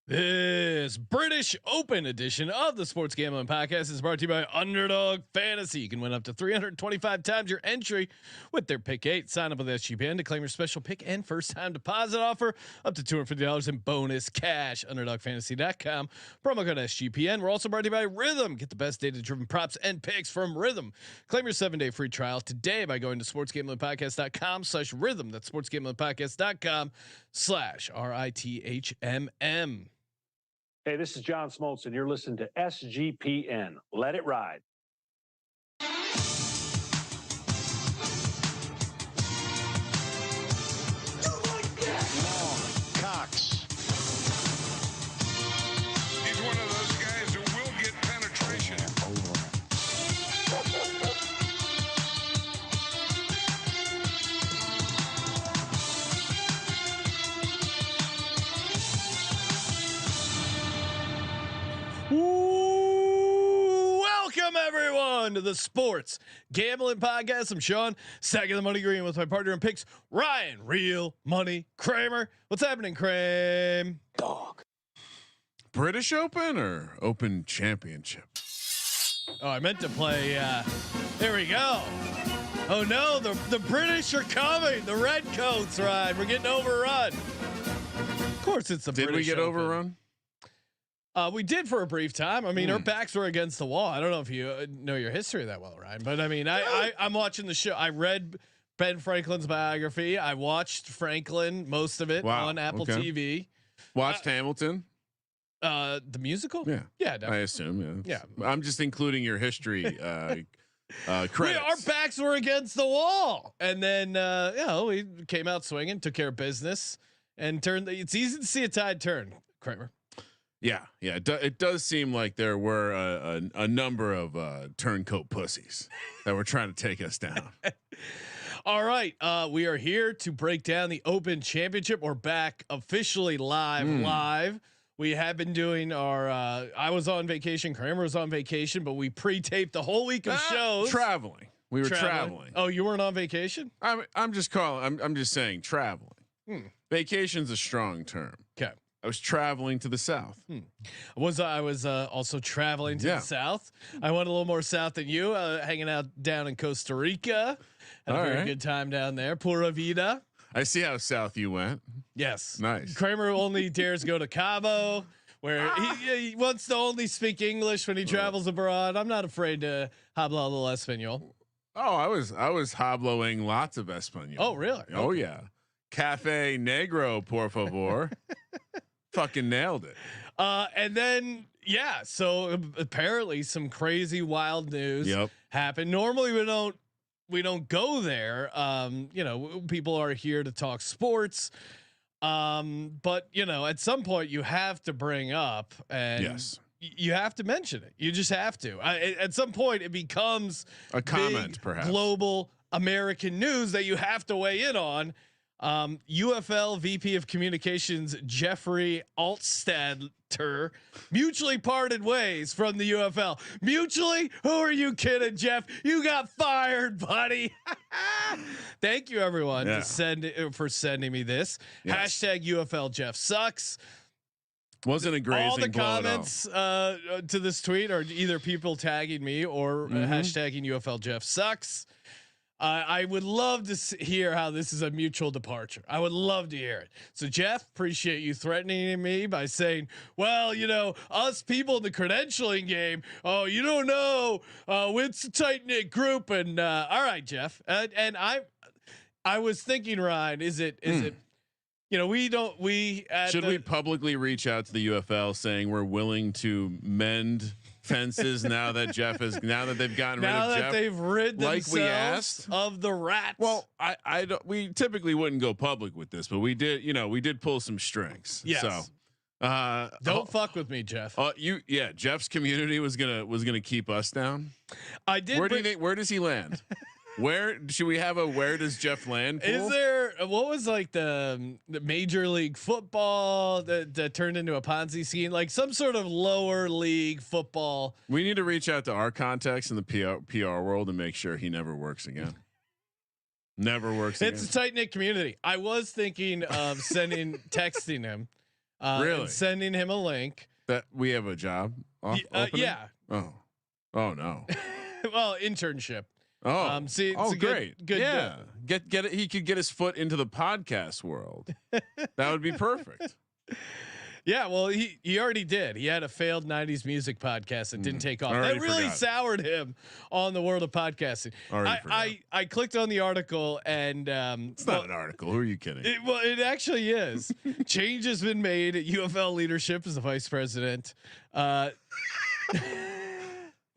This British Open edition of the Sports Gambling Podcast is brought to you by Underdog Fantasy. You can win up to 325 times your entry with their Pick 8. Sign up with SGPN to claim your special pick and first-time deposit offer up to $250 in bonus cash. UnderdogFantasy.com. Promo code SGPN. We're also brought to you by Rhythm. Get the best data-driven props and picks from Rhythm. Claim your 7-day free trial today by going to sportsgamblingpodcast.com/rhythm. That's sportsgamblingpodcast.com/RITHMM. Hey, this is John Smoltz, and you're listening to SGPN. Let it ride. Cox. He's one of those guys who will get penetration. Welcome everyone to the Sports Gambling Podcast. I'm Sean, stacking the money green with my partner in picks, Ryan, Real Money Kramer. What's happening, Kramer? Dog. British Open or Open Championship? Oh, I meant to play. There we go. Oh no, the British are coming. The Redcoats, Ryan. We're getting overrun. Of course, it's the Did British we get Open. overrun? We did for a brief time. I mean, our backs were against the wall. I don't know if you know your history that well, Ryan, but I mean, I'm watching the show. I read Ben Franklin's biography. I watched Franklin, most of it on Apple TV. Watched Hamilton. The musical. Yeah, Definitely. I assume. Yeah. I'm just including your history. Credits. Our backs were against the wall, and then we came out swinging, took care of business, and turned. It's easy to see a tide turn, Kramer. Yeah. It does seem like there were a number of turncoat pussies that were trying to take us down. All right, we are here to break down the Open Championship. We're back officially live. We have been doing our. I was on vacation. Kramer was on vacation, but we pre-taped the whole week of shows. Traveling. We were traveling. Oh, you weren't on vacation? I'm just calling. I'm just saying traveling. Vacation's a strong term. Okay. I was traveling to the south. I was also traveling to the south. I went a little more south than you, hanging out down in Costa Rica. Had a very good time down there. Pura Vida. I see how south you went. Yes. Nice. Kramer only dares go to Cabo, where he wants to only speak English when he travels abroad. I'm not afraid to habla little Espanol. Oh, I was habloing lots of Espanol. Oh, really? Oh, yeah. Cafe Negro, por favor. Fucking nailed it. And then so apparently some crazy wild news happened. Normally we don't go there. People are here to talk sports. But at some point you have to bring up and you have to mention it. You just have to. At some point it becomes a comment, perhaps global American news that you have to weigh in on. UFL VP of Communications Jeffrey Altstadter mutually parted ways from the UFL. Mutually? Who are you kidding, Jeff? You got fired, buddy. Thank you, everyone, for sending me this. Hashtag UFL Jeff sucks. Wasn't a grazing all the blow comments to this tweet are either people tagging me or hashtagging UFL Jeff sucks. I would love to hear how this is a mutual departure. I would love to hear it. So Jeff, appreciate you threatening me by saying, well, us people in the credentialing game. Oh, you don't know. It's a tight knit group. And all right, Jeff. And I was thinking, Ryan, is it, should we publicly reach out to the UFL saying we're willing to mend fences now that they've gotten rid of Jeff, now that they've rid themselves we asked of the rats. Well, I don't. We typically wouldn't go public with this, but we did. We did pull some strings. Yes. So don't fuck with me, Jeff. Jeff's community was gonna keep us down. I did. Where does he land? Where should we have where does Jeff land pool? Is there what was like the Major League Football that turned into a Ponzi scheme, like some sort of lower league football? We need to reach out to our contacts in the PR world and make sure he never works again. Never works. It's a tight knit community. I was thinking of texting him Really? and sending him a link. That we have a job. Yeah. Oh no. Well, internship. Oh, See, it's a great. Good. Yeah, get it. He could get his foot into the podcast world. That would be perfect. Yeah, well, he already did. He had a failed '90s music podcast that didn't take off. That really soured him on the world of podcasting. I clicked on the article and it's not an article. Who are you kidding? It actually is. Change has been made at UFL leadership as the vice president.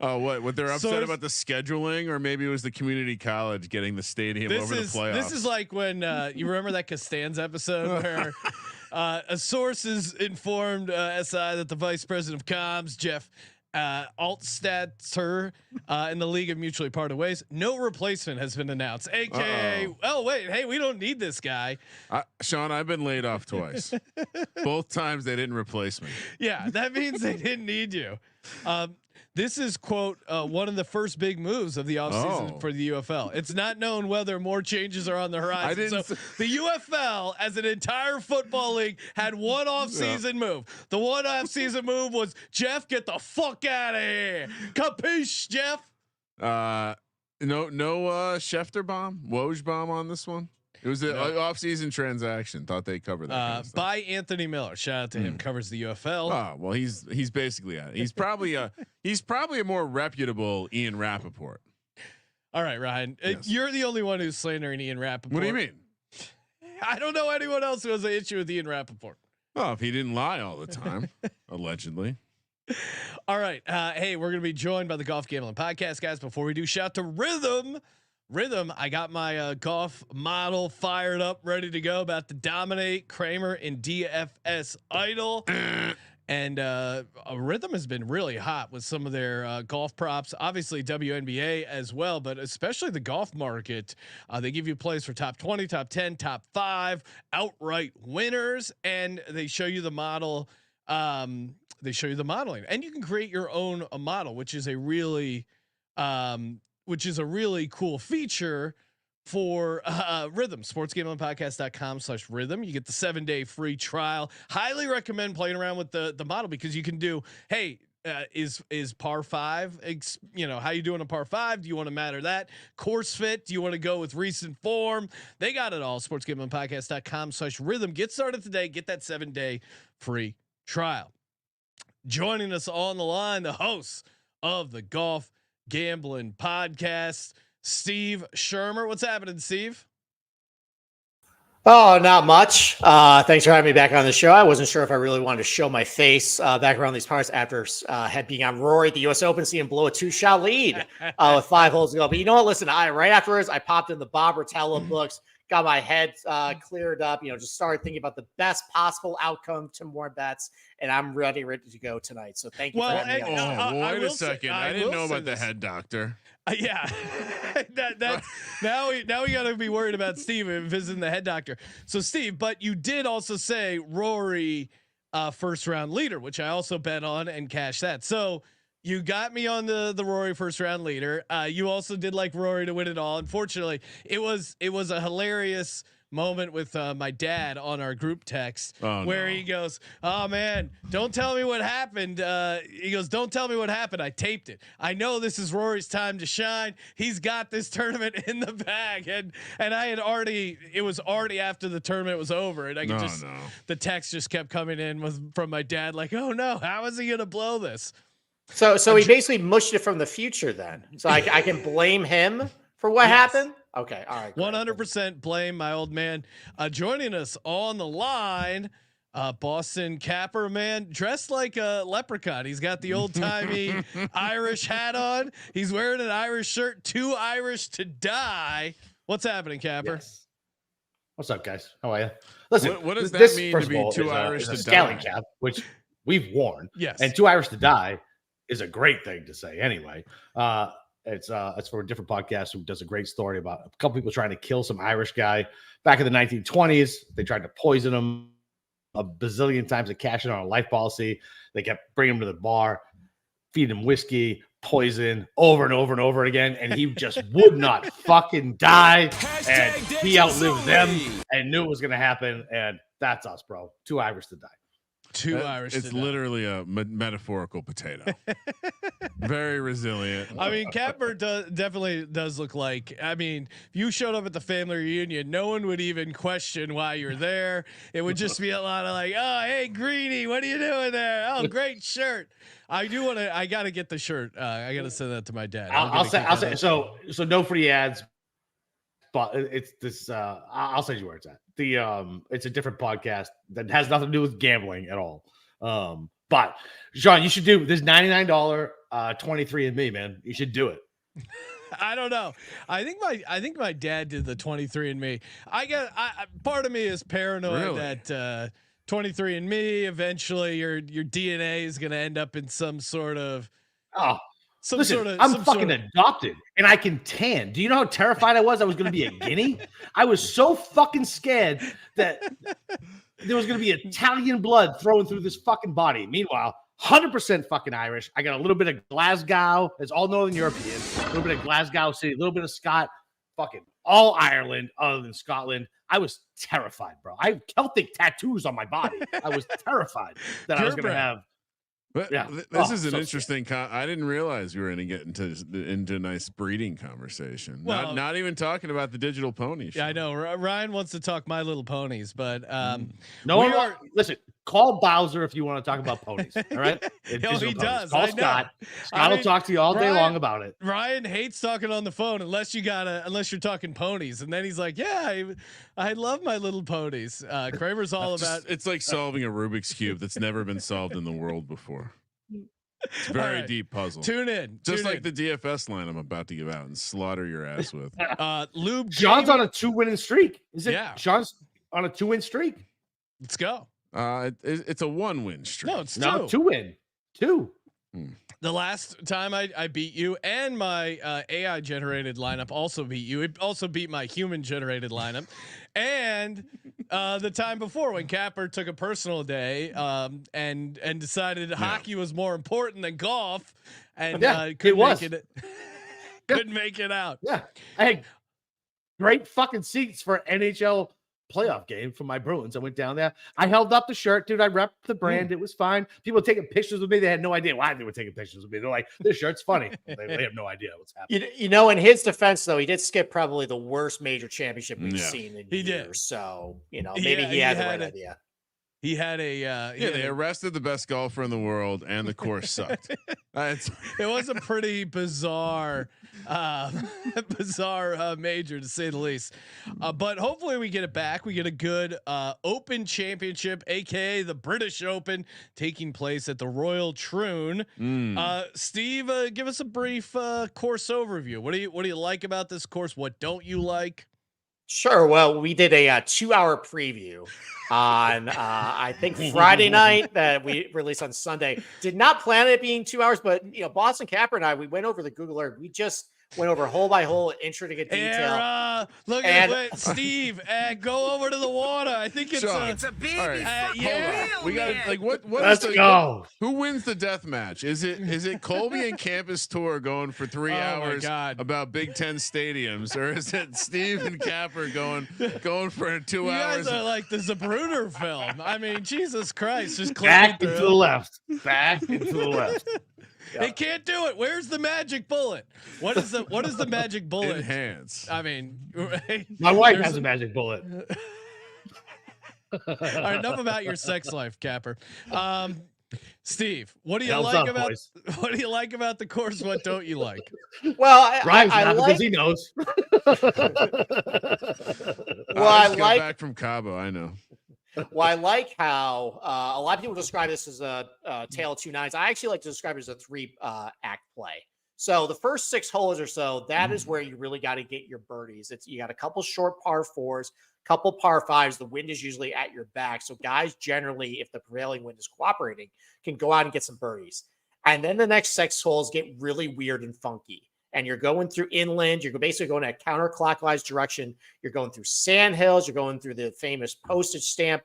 Oh, what they're upset about the scheduling, or maybe it was the community college getting the stadium over the playoffs. This is like when you remember that Costanza episode where a source is informed SI that the vice president of comms, Jeff Altstatzer, in the league of mutually parted ways, no replacement has been announced. AKA, oh wait, hey, we don't need this guy. Sean, I've been laid off twice. Both times they didn't replace me. Yeah, that means they didn't need you. This is quote one of the first big moves of the offseason for the UFL. It's not known whether more changes are on the horizon. So the UFL, as an entire football league, had one offseason move. The one offseason move was Jeff, get the fuck out of here. Capiche, Jeff? No Schefter bomb, Woj bomb on this one. It was an off-season transaction. Thought they covered that. Kind of by Anthony Miller. Shout out to him. Covers the UFL. Oh well, he's basically he's probably a more reputable Ian Rappaport. All right, Ryan, you're the only one who's slandering Ian Rappaport. What do you mean? I don't know anyone else who has an issue with Ian Rappaport. Oh, if he didn't lie all the time, allegedly. All right, hey, we're gonna be joined by the Golf Gambling Podcast, guys. Before we do, shout to Rhythm, I got my golf model fired up, ready to go, about to dominate Kramer in DFS Idol. And Rhythm has been really hot with some of their golf props, obviously WNBA as well, but especially the golf market. They give you plays for top 20, top 10, top 5, outright winners, and they show you the model. They show you the modeling, and you can create your own model, which is a really cool feature for Rhythm. sportsgamblingpodcast.com/rhythm. You get the 7-day free trial. Highly recommend playing around with the model, because you can do, hey, is par 5, how you doing a par 5? Do you want to matter that course fit? Do you want to go with recent form? They got it all. sportsgamblingpodcast.com/rhythm. Get started today. Get that 7-day free trial. Joining us on the line, the host of the Golf Gambling Podcast, Steve Shermer. What's happening, Steve? Oh, not much. Thanks for having me back on the show. I wasn't sure if I really wanted to show my face back around these parts after being on Rory at the U.S. Open, seeing him blow a 2-shot lead with 5 holes to go. But you know what? Listen, right afterwards, I popped in the Bob Rotella books, got my head cleared up. Just started thinking about the best possible outcome to more bets, and I'm ready to go tonight. So thank you. Well, for having me on. Wait a second. I didn't know about the head doctor. Yeah, that's now we got to be worried about Steve visiting the head doctor. So Steve, but you did also say Rory first round leader, which I also bet on and cashed that. So you got me on the Rory first round leader. You also did like Rory to win it all. Unfortunately, it was a hilarious moment with my dad on our group text where he goes, "Oh man, don't tell me what happened." He goes, "Don't tell me what happened. I taped it. I know this is Rory's time to shine. He's got this tournament in the bag." And it was already after the tournament was over, and I could the text just kept coming in from my dad like, "Oh no, how is he gonna blow this?" So he basically mushed it from the future then. So I can blame him for what happened. Okay. All right. 100% blame my old man. Joining us on the line, Boston Capper man, dressed like a leprechaun. He's got the old timey Irish hat on. He's wearing an Irish shirt. Too Irish to die. What's happening, Capper? Yes. What's up, guys? How are you? Listen, what does that mean to be too Irish to die? Scally cap, which we've worn. Yes. And too Irish to die is a great thing to say. Anyway, it's for a different podcast who does a great story about a couple people trying to kill some Irish guy back in the 1920s. They tried to poison him a bazillion times to cash in on a life policy. They kept bringing him to the bar, feeding him whiskey, poison over and over and over again, and he just would not fucking die. And he outlived them and knew it was going to happen. And that's us, bro. Too Irish to die. too Irish. It's literally a metaphorical potato. Very resilient. I mean, Capper definitely does look like. I mean, if you showed up at the family reunion, no one would even question why you're there. It would just be a lot of like, "Oh, hey, Greeny, what are you doing there? Oh, great shirt." I do want to. I got to get the shirt. I got to send that to my dad. I'll say. So no free ads. But it's this. I'll send you where it's at. It's a different podcast that has nothing to do with gambling at all. But Sean, you should do this $99 23andMe, man. You should do it. I don't know. I think my dad did the 23andMe. Part of me is paranoid that 23andMe eventually your DNA is going to end up in some sort of I'm fucking adopted and I can tan. Do you know how terrified I was? I was going to be a guinea. I was so fucking scared that there was going to be Italian blood flowing through this fucking body. Meanwhile, 100% fucking Irish. I got a little bit of Glasgow. It's all Northern European. A little bit of Glasgow City, a little bit of Scott. Fucking all Ireland other than Scotland. I was terrified, bro. I have Celtic tattoos on my body. I was terrified that I was going to have. But this is an interesting. I didn't realize we were going to get into a nice breeding conversation. Well, not even talking about the digital pony show. Yeah, I know. Ryan wants to talk My Little Ponies, but listen. Call Bowser if you want to talk about ponies. All right? He does. Call Scott. Scott will talk to you all day long about it. Ryan hates talking on the phone unless you're talking ponies, and then he's like, "Yeah, I love My Little Ponies." Kramer's all about. It's like solving a Rubik's cube that's never been solved in the world before. It's a very deep puzzle. Tune in. Just like the DFS line I'm about to give out and slaughter your ass with. Lube. Sean's on a 2-winning streak. Is it? Yeah. Sean's on a 2-win streak. Let's go. It's a 1-win streak. No, it's 2. 2-win. 2. The last time I beat you and my AI generated lineup also beat you. It also beat my human generated lineup. And the time before when Capper took a personal day and decided hockey was more important than golf and couldn't make it out. Yeah. I had great fucking seats for NHL playoff game for my Bruins. I went down there. I held up the shirt, dude. I repped the brand. It was fine. People taking pictures with me. They had no idea why they were taking pictures with me. They're like, "This shirt's funny." They have no idea what's happening. You know, in his defense, though, he did skip probably the worst major championship we've seen in years. Did. So, maybe he had the right idea. He had they arrested the best golfer in the world, and the course sucked. It was a pretty bizarre major to say the least. But hopefully we get it back. We get a good Open Championship, aka the British Open, taking place at the Royal Troon. Steve, give us a brief course overview. What do you like about this course? What don't you like? Sure. Well, we did a 2-hour preview on I think Friday night that we released on Sunday. Did not plan it being 2 hours, but Boston Capper and I, we went over the Google Earth. We just went over hole by hole, intricate detail. Look at Steve. Go over to the water. I think it's a baby. yeah. We got like what? Let's go. Who wins the death match? Is it Colby and Campus Tour going for 3 hours about Big Ten stadiums, or is it Steve and Capper going for 2 hours? You guys are like the Zapruder film. I mean, Jesus Christ, just back and to the left, back and to the left. They can't do it. Where's the magic bullet? What is the magic bullet? Enhance. I mean, my wife has a magic bullet. All right, enough about your sex life, Capper. Steve, what do you like about the course? What don't you like? Well, I like because he knows. I like back from Cabo. I know. Well, I like how a lot of people describe this as a tale of two nights. I actually like to describe it as a 3-act play. So the first 6 holes or so, that is where you really got to get your birdies. You got a couple short par 4s, couple par 5s. The wind is usually at your back. So guys generally, if the prevailing wind is cooperating, can go out and get some birdies. And then the next 6 holes get really weird and funky. And you're going through inland. You're basically going in a counterclockwise direction. You're going through sand hills. You're going through the famous postage stamp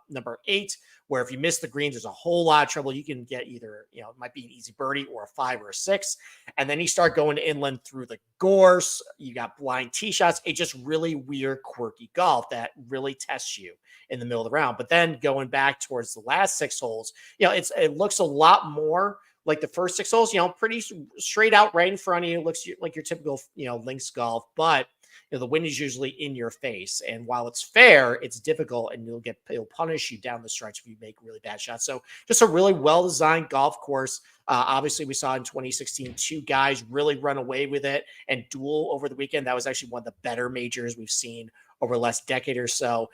number 8, where if you miss the greens, there's a whole lot of trouble. You can get either, it might be an easy birdie or a 5 or a 6. And then you start going inland through the gorse. You got blind tee shots. It's just really weird, quirky golf that really tests you in the middle of the round. But then going back towards the last 6 holes, it looks a lot more like the first 6 holes, pretty straight out right in front of you. It looks like your typical, links golf, but the wind is usually in your face. And while it's fair, it's difficult, and it'll punish you down the stretch if you make really bad shots. So just a really well-designed golf course. Obviously, we saw in 2016, 2 guys really run away with it and duel over the weekend. That was actually one of the better majors we've seen over the last decade or so.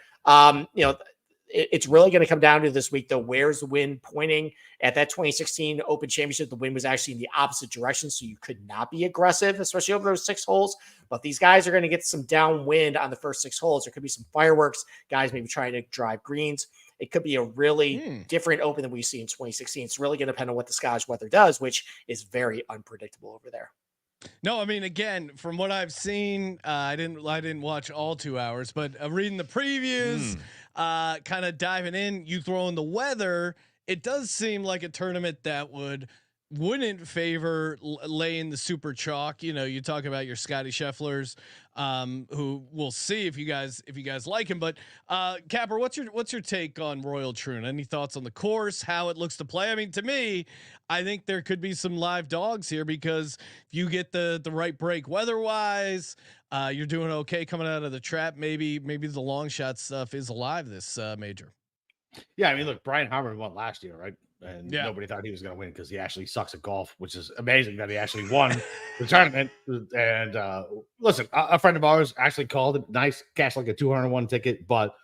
It's really going to come down to this week, though. Where's the wind pointing? At that 2016 Open Championship, the wind was actually in the opposite direction, so you could not be aggressive, especially over those 6 holes. But these guys are going to get some downwind on the first 6 holes. There could be some fireworks, guys maybe trying to drive greens. It could be a really different Open than we see in 2016. It's really going to depend on what the Scottish weather does, which is very unpredictable over there. No, I mean, again, from what I've seen, I didn't watch all 2 hours, but reading the previews, kind of diving in, you throw in the weather, it does seem like a tournament that wouldn't favor laying the super chalk. You talk about your Scotty Schefflers, who we'll see if you guys like him. But Capper, what's your take on Royal Troon? Any thoughts on the course, how it looks to play? I mean, to me, I think there could be some live dogs here, because if you get the right break weather-wise, you're doing okay coming out of the trap. Maybe the long shot stuff is alive this major. Yeah, I mean, look, Brian Harman won last year, right? And nobody thought he was going to win because he actually sucks at golf, which is amazing that he actually won the tournament. And listen, a friend of ours actually called it nice, cashed like a 201 ticket. But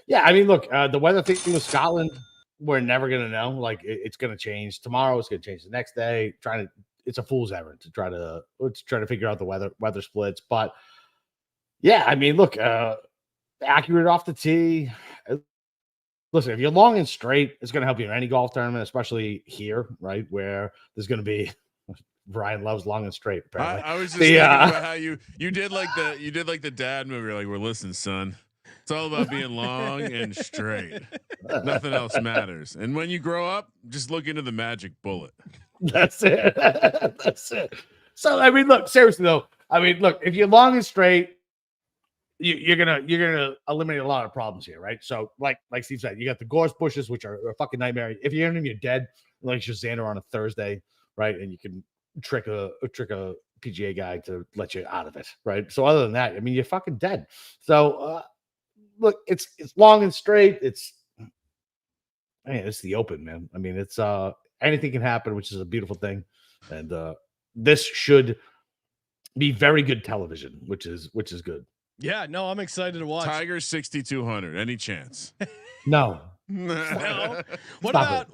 yeah, I mean, look, the weather thing with Scotland, we're never going to know. Like, it's going to change tomorrow. It's going to change the next day. It's a fool's errand to try to figure out the weather splits. But yeah, I mean, look, accurate off the tee. Listen, if you're long and straight, it's going to help you in any golf tournament, especially here, right, where there's going to be. Brian loves long and straight. Apparently. I was just thinking about how you did like the dad movie. Like, we're listen, son. It's all about being long and straight. Nothing else matters. And when you grow up, just look into the magic bullet. That's it. That's it. So I mean, look, seriously though. I mean, look, if you're long and straight, you're gonna eliminate a lot of problems here, right? So, like Steve said, you got the gorse bushes, which are a fucking nightmare. If you're in them, you're dead. Like Shazana on a Thursday, right? And you can trick a PGA guy to let you out of it, right? So other than that, I mean, you're fucking dead. So look, it's long and straight. It's the Open, man. I mean, it's anything can happen, which is a beautiful thing, and this should be very good television, which is good. Yeah, no, I'm excited to watch. Tiger 6,200. Any chance? No. Well, what about?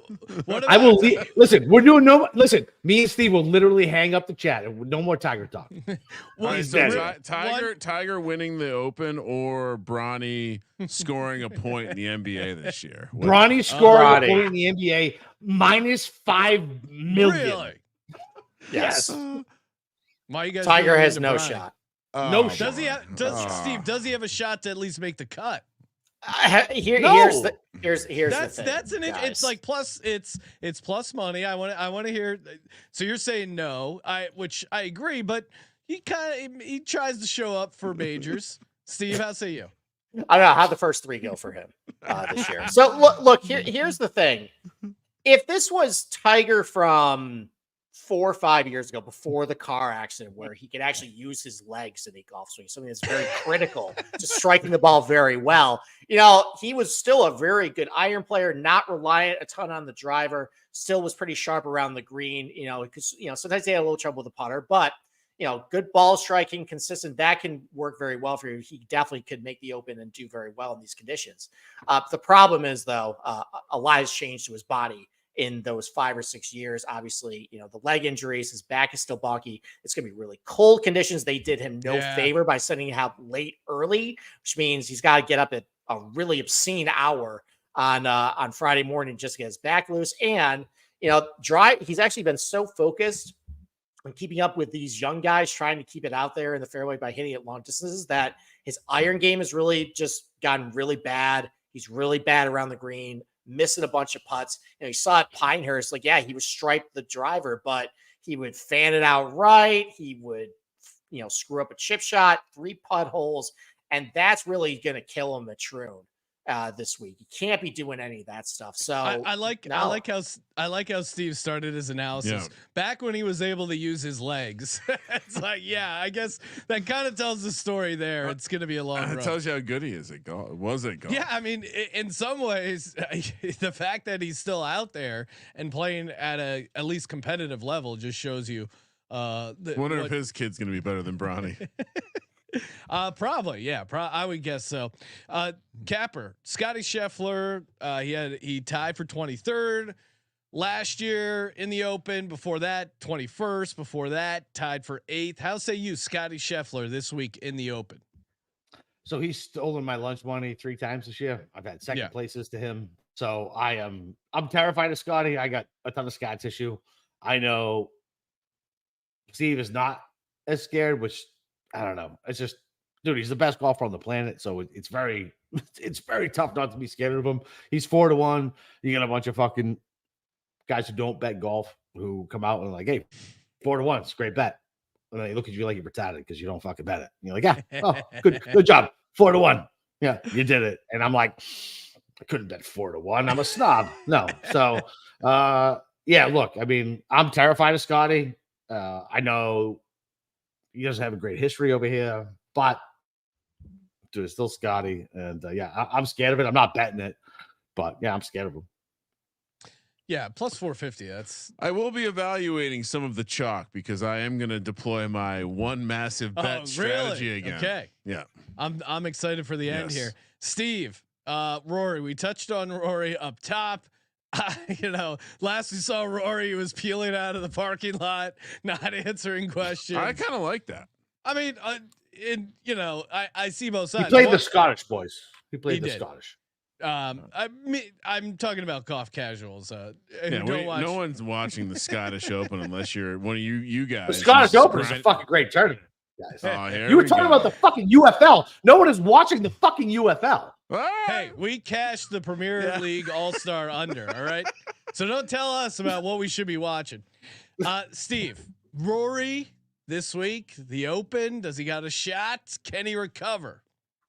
I will listen. We're doing listen. Me and Steve will literally hang up the chat. No more Tiger talk. Well, so Tiger winning the Open, or Bronny scoring a point in the NBA this year? Bronny scoring a point in the NBA -5 million. Really? Yes. Why you guys? Tiger has no shot. No shot. Does he have? Steve? Does he have a shot to at least make the cut? Here's the thing. That's it's like plus it's plus money. I want to hear. So you're saying no, which I agree, but he tries to show up for majors. Steve, how say you? I don't know how the first 3 go for him this year. So look here's the thing. If this was Tiger from 4 or 5 years ago, before the car accident, where he could actually use his legs in a golf swing, something that's very critical to striking the ball very well. He was still a very good iron player, not reliant a ton on the driver, still was pretty sharp around the green, because, sometimes they had a little trouble with the putter, but, good ball striking, consistent, that can work very well for you. He definitely could make the Open and do very well in these conditions. The problem is, though, a lot has changed to his body in those 5 or 6 years. Obviously, the leg injuries, his back is still bulky. It's going to be really cold conditions. They did him no favor by sending him out late early, which means he's got to get up at a really obscene hour on Friday morning just to get his back loose. And, he's actually been so focused on keeping up with these young guys, trying to keep it out there in the fairway by hitting it long distances, that his iron game has really just gotten really bad. He's really bad around the green. missing a bunch of putts. You saw at Pinehurst, like, yeah, he was striped the driver, but he would fan it out right. He would, screw up a chip shot, 3 putt holes, and that's really going to kill him at Troon this week. You can't be doing any of that stuff. So I like how Steve started his analysis back when he was able to use his legs. It's like, yeah, I guess that kind of tells the story there. It's going to be a long run. It tells you how good he is at golf. Was it golf? Yeah, I mean, in some ways, the fact that he's still out there and playing at at least competitive level just shows you. Wonder if his kid's going to be better than Bronny. Probably, yeah. I would guess so. Capper, Scotty Scheffler, he tied for 23rd last year in the Open. Before that, 21st. Before that, tied for 8th. How say you, Scotty Scheffler, this week in the Open? So he's stolen my lunch money 3 times this year. I've had second places to him. So I'm terrified of Scotty. I got a ton of scar tissue. I know Steve is not as scared, which I don't know. It's just, dude, he's the best golfer on the planet. So it's very tough not to be scared of him. He's 4-1. You got a bunch of fucking guys who don't bet golf who come out and like, hey, 4-1, it's a great bet. And they look at you like you're retarded because you don't fucking bet it. And you're like, yeah, oh, good job. 4-1. Yeah, you did it. And I'm like, I couldn't bet 4-1. I'm a snob. No. So yeah, look, I mean, I'm terrified of Scotty. I know he doesn't have a great history over here, but dude, it's still Scotty. And I'm scared of it. I'm not betting it, but yeah, I'm scared of him. Yeah, plus 450. I will be evaluating some of the chalk because I am going to deploy my one massive bet strategy again. Okay. Yeah. I'm excited for the end here. Steve, Rory, we touched on Rory up top. Last we saw Rory, he was peeling out of the parking lot, not answering questions. I kind of like that. I mean, I see both sides. He played the Scottish boys. He played the Scottish. I'm talking about golf casuals. No one's watching the Scottish Open unless you're one of you guys. The Scottish Open is a fucking great tournament, guys. Oh, you were talking about the fucking UFL. No one is watching the fucking UFL. Hey, we cashed the Premier League All-Star under. All right, so don't tell us about what we should be watching. Steve, Rory this week, the Open. Does he got a shot? Can he recover?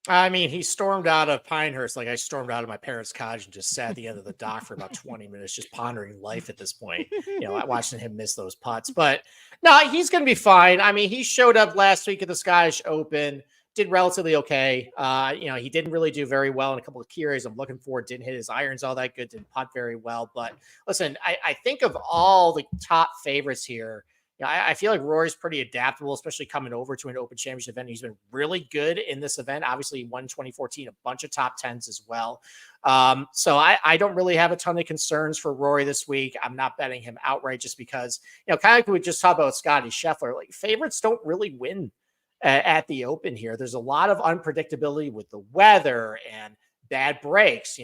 I mean, he stormed out of Pinehurst like I stormed out of my parents' cottage and just sat at the end of the dock for about 20 minutes, just pondering life at this point. Watching him miss those putts. But no, he's going to be fine. I mean, he showed up last week at the Scottish Open, did relatively okay. He didn't really do very well in a couple of key areas I'm looking for. Didn't hit his irons all that good. Didn't putt very well. But listen, I think of all the top favorites here, I feel like Rory's pretty adaptable, especially coming over to an Open Championship event. He's been really good in this event. Obviously, he won 2014, a bunch of top 10s as well. So I don't really have a ton of concerns for Rory this week. I'm not betting him outright just because, kind of like we just talked about Scotty Scheffler, like favorites don't really win at the Open here. There's a lot of unpredictability with the weather and bad breaks.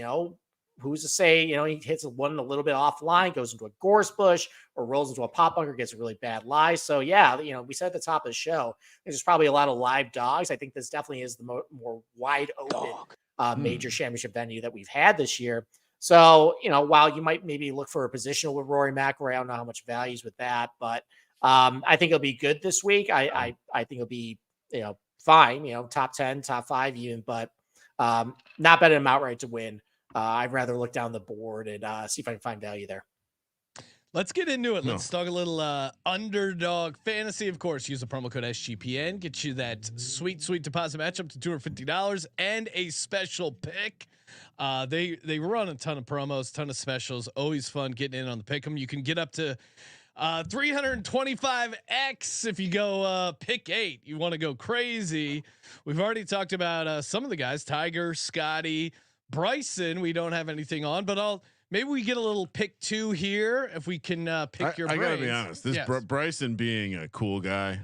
Who's to say, he hits one a little bit offline, goes into a gorse bush or rolls into a pop bunker, gets a really bad lie. So yeah, we said at the top of the show, there's probably a lot of live dogs. I think this definitely is the more wide open major championship venue that we've had this year. So, while you might maybe look for a positional with Rory McIlroy, I don't know how much value's with that, but I think it'll be good this week. I think it'll be, fine, top 10, top 5 even, but not betting him outright to win. I'd rather look down the board and see if I can find value there. Let's get into it. Let's talk a little Underdog fantasy. Of course, use the promo code SGPN. Get you that sweet deposit match up to $250 and a special pick. They run a ton of promos, ton of specials. Always fun getting in on the pick 'em. You can get up to 325x if you go pick 8. You want to go crazy. We've already talked about some of the guys, Tiger, Scotty, Bryson. We don't have anything on, but maybe we get a little pick 2 here if we can pick your brains. I gotta be honest, this Bryson being a cool guy,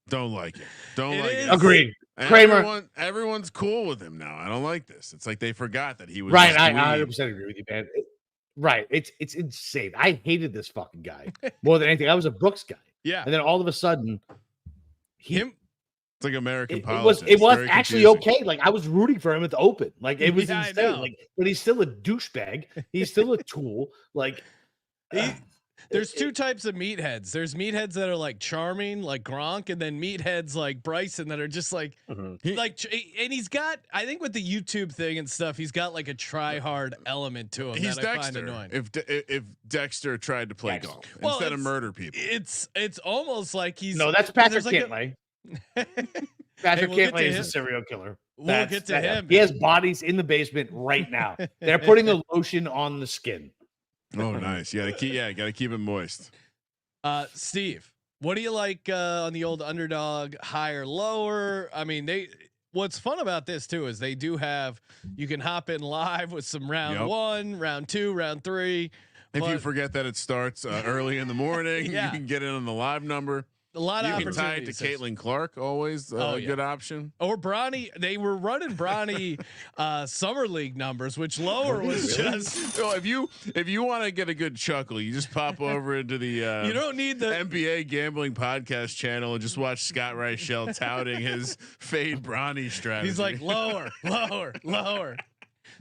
don't like it. Don't like it. Agreed. Kramer. Everyone's cool with him now. I don't like this. It's like they forgot that he was right. I 100% agree with you, man. Right. It's insane. I hated this fucking guy more than anything. I was a Brooks guy. Yeah. And then all of a sudden, It's like American It politics. was Very actually confusing. okay. Like I was rooting for him at the Open. Like it was Yeah, I insane. know. Like, but he's still a douchebag. He's still a tool. Like There's two types of meatheads. There's meatheads that are like charming, like Gronk, and then meatheads like Bryson that are just like, and he's got, I think with the YouTube thing and stuff, he's got like a try hard element to him He's that I Dexter. find annoying. If Dexter tried to play golf instead of murder people, It's almost like he's that's Patrick like Cantlay. Hey, Patrick we'll get to Cantlay is him. a serial killer. We'll get to him. He has bodies in the basement right now. They're putting the lotion on the skin. oh nice. You gotta keep it moist. Steve, what do you like on the old Underdog, higher, lower? I mean, what's fun about this too is they do have, you can hop in live with some round 1, round 2, round 3. If you forget that it starts early in the morning, you can get in on the live number. A lot of you can tie it to Caitlin Clark, always a good option. Or Bronny, they were running Bronny summer league numbers, which lower was just. So if you want to get a good chuckle, you just pop over into the you don't need the NBA gambling podcast channel and just watch Scott Reichel touting his fade Bronny strategy. He's like lower.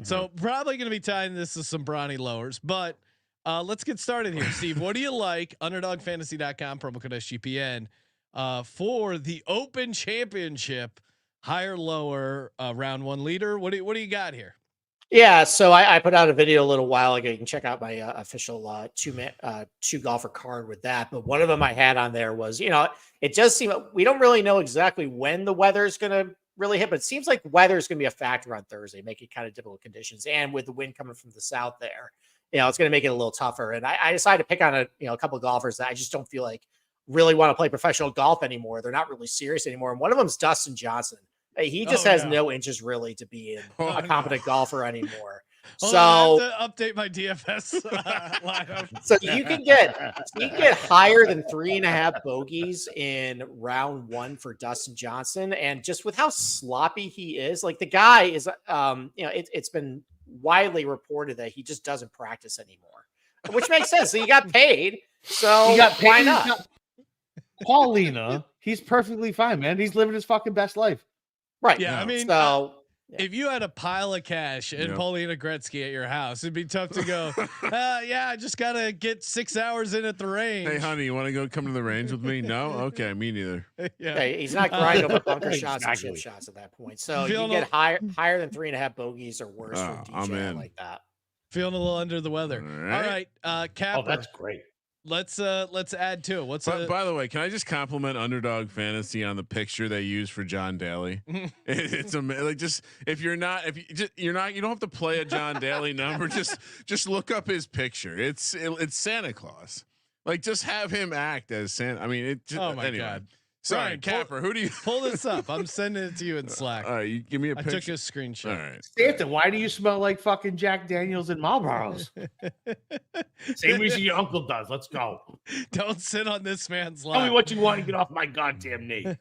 So probably going to be tying this to some Bronny lowers, but let's get started here. Steve, what do you like? UnderdogFantasy.com, promo code SGPN for the Open Championship, higher, lower, round 1 leader. What do you got here? Yeah, so I put out a video a little while ago. You can check out my official two golfer card with that. But one of them I had on there was, it does seem we don't really know exactly when the weather is going to really hit, but it seems like weather is going to be a factor on Thursday, making kind of difficult conditions, and with the wind coming from the south there. It's going to make it a little tougher. And I decided to pick on a couple of golfers that I just don't feel like really want to play professional golf anymore. They're not really serious anymore. And one of them is Dustin Johnson. He just has no interest really to be a competent golfer anymore. So I have to update my DFS lineup. So you can get higher than 3.5 bogeys in round 1 for Dustin Johnson. And just with how sloppy he is, like the guy is, it's been widely reported that he just doesn't practice anymore, which makes sense. So he got paid. So He got paid. Why not? Paulina, he's perfectly fine, man. He's living his fucking best life. Right. Yeah. I mean, if you had a pile of cash and Paulina Gretzky at your house, it'd be tough to go, I just got to get 6 hours in at the range. Hey, honey, you want to come to the range with me? No? Okay, me neither. He's not grinding over bunker shots and chip shots at that point. So you can get higher than 3.5 bogeys or worse for DJ like that. Feeling a little under the weather. All right. Capper. Oh, that's great. Let's add to it. By the way, can I just compliment Underdog Fantasy on the picture they use for John Daly? It's amazing. Like you don't have to play a John Daly number. Just look up his picture. It's Santa Claus. Like just have him act as Santa. I mean, anyway. God. Sorry, Ryan, Capper. Who do you pull this up? I'm sending it to you in Slack. All right, you give me a picture. I took a screenshot. All right. Santa, why do you smell like fucking Jack Daniels and Marlboros? Same reason your uncle does. Let's go. Don't sit on this man's lap. Tell me what you want to get off my goddamn knee.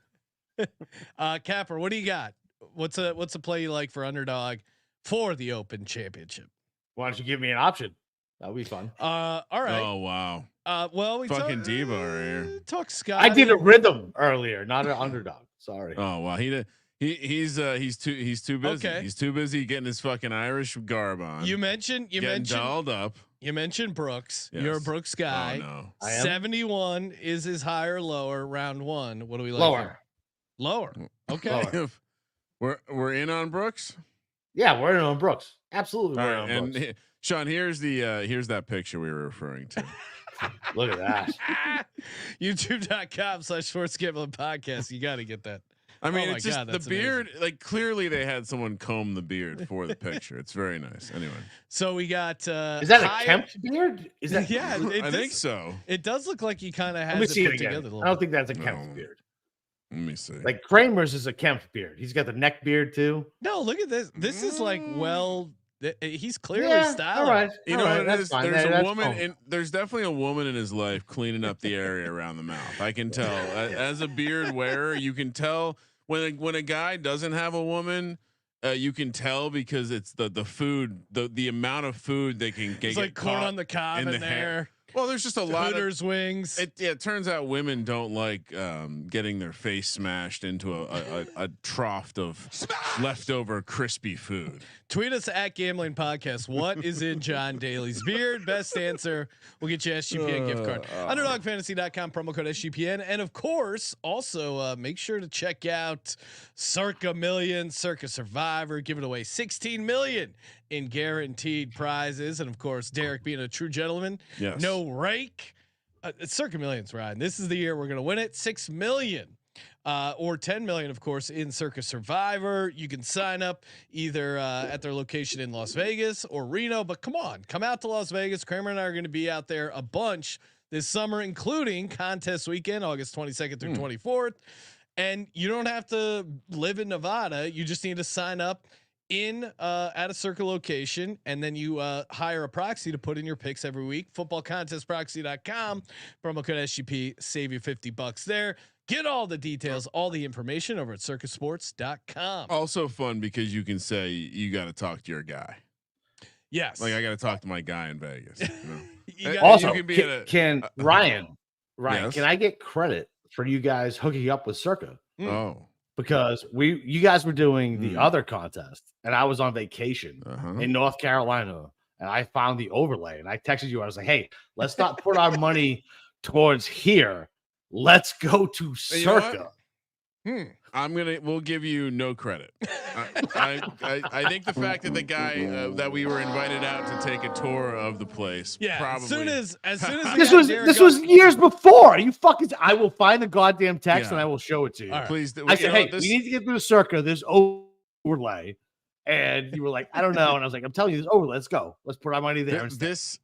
Capper, what do you got? What's a play you like for Underdog for the Open Championship? Why don't you give me an option? That'll be fun. All right. Oh wow. Well, we fucking diva right here. Talk Scott. I did a rhythm earlier, not an Underdog. Sorry. Oh wow, he's too busy. Okay. He's too busy getting his fucking Irish garb on. You mentioned dolled up. You mentioned Brooks. Yes. You're a Brooks guy. Oh no. I am. 71 is his higher, lower round 1. What do we like? Lower. Lower. Okay. Lower. We're in on Brooks. Yeah, we're in on Brooks. Absolutely, All we're right, in on and Brooks. Sean, here's that picture we were referring to. Look at that. YouTube.com/sports gambling podcast. You got to get that. I mean, Oh it's just God, the that's beard. Like clearly, they had someone comb the beard for the picture. It's very nice. Anyway, So we got. Is that a Kempt beard? Is that? Yeah, I think so. It does look like he kind of has Let me it see it put again. together a little I don't bit. think that's a Kempt No. beard. Let me see. Like Kramer's is a Kempt beard. He's got the neck beard too. No, look at this. This is like he's clearly Yeah, styled. all right. You all know right, what it that's is? fine. There's a That's woman, fine. and there's definitely a woman in his life cleaning up the area around the mouth. I can tell. As a beard wearer, you can tell when a guy doesn't have a woman. You can tell because it's the food, the amount of food they can get. It's like corn on the cob in the there. hair. Well, there's just a lot of Hooters wings. It turns out women don't like getting their face smashed into a trough of leftover crispy food. Tweet us at Gambling Podcast. What is in John Daly's beard? Best answer. We'll get you SGPN gift card. UnderdogFantasy.com, promo code SGPN. And of course, also make sure to check out Circa Million, Circa Survivor, giving away 16 million in guaranteed prizes. And of course, Derek being a true gentleman. Yes. No rake. Circa Million's Ryan. This is the year we're going to win it. 6 million. Or 10 million, of course, in Circa Survivor. You can sign up either at their location in Las Vegas or Reno. But come on, come out to Las Vegas. Kramer and I are going to be out there a bunch this summer, including contest weekend, August 22nd through 24th. And you don't have to live in Nevada. You just need to sign up in at a Circa location, and then you hire a proxy to put in your picks every week. Footballcontestproxy.com, promo code SGP, save you $50 there. Get all the details, all the information over at circusports.com. Also fun because you can say you got to talk to your guy. Yes. Like I got to talk to my guy in Vegas. You know? You got- Also, you can be at a- can Ryan, Yes? can I get credit for you guys hooking up with Circa? Oh. Because you guys were doing the other contest, and I was on vacation Uh-huh. in North Carolina, and I found the overlay, and I texted you. I was like, "Hey, let's not put our money towards here. Let's go to You know what? Circa." We'll give you no credit. I think the fact that the guy that we were invited out to take a tour of the place, Yeah. probably. As soon as This was years before. Are you fucking? I will find the goddamn text Yeah. and I will show it to you. All right. Please. I said, "Hey, we need to get through the Circa. There's overlay," and you were like, "I don't know," and I was like, "I'm telling you, there's overlay. Let's go. Let's put our money there." This,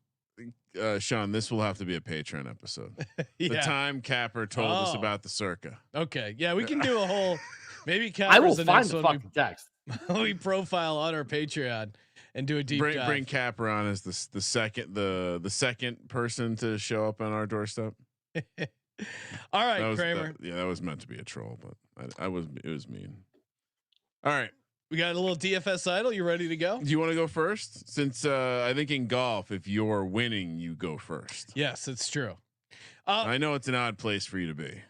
Sean, this will have to be a Patreon episode. The time Capper told us about the Circa. Okay. Yeah, we can do a whole. Maybe I will Capper's the find next the one fucking text. we profile on our Patreon and do a deep dive. Bring Capper on as the second person to show up on our doorstep. All right, Kramer. That was meant to be a troll, but it was mean. All right. We got a little DFS idol. You ready to go? Do you want to go first? Since I think in golf, if you're winning, you go first. Yes, it's true. I know it's an odd place for you to be.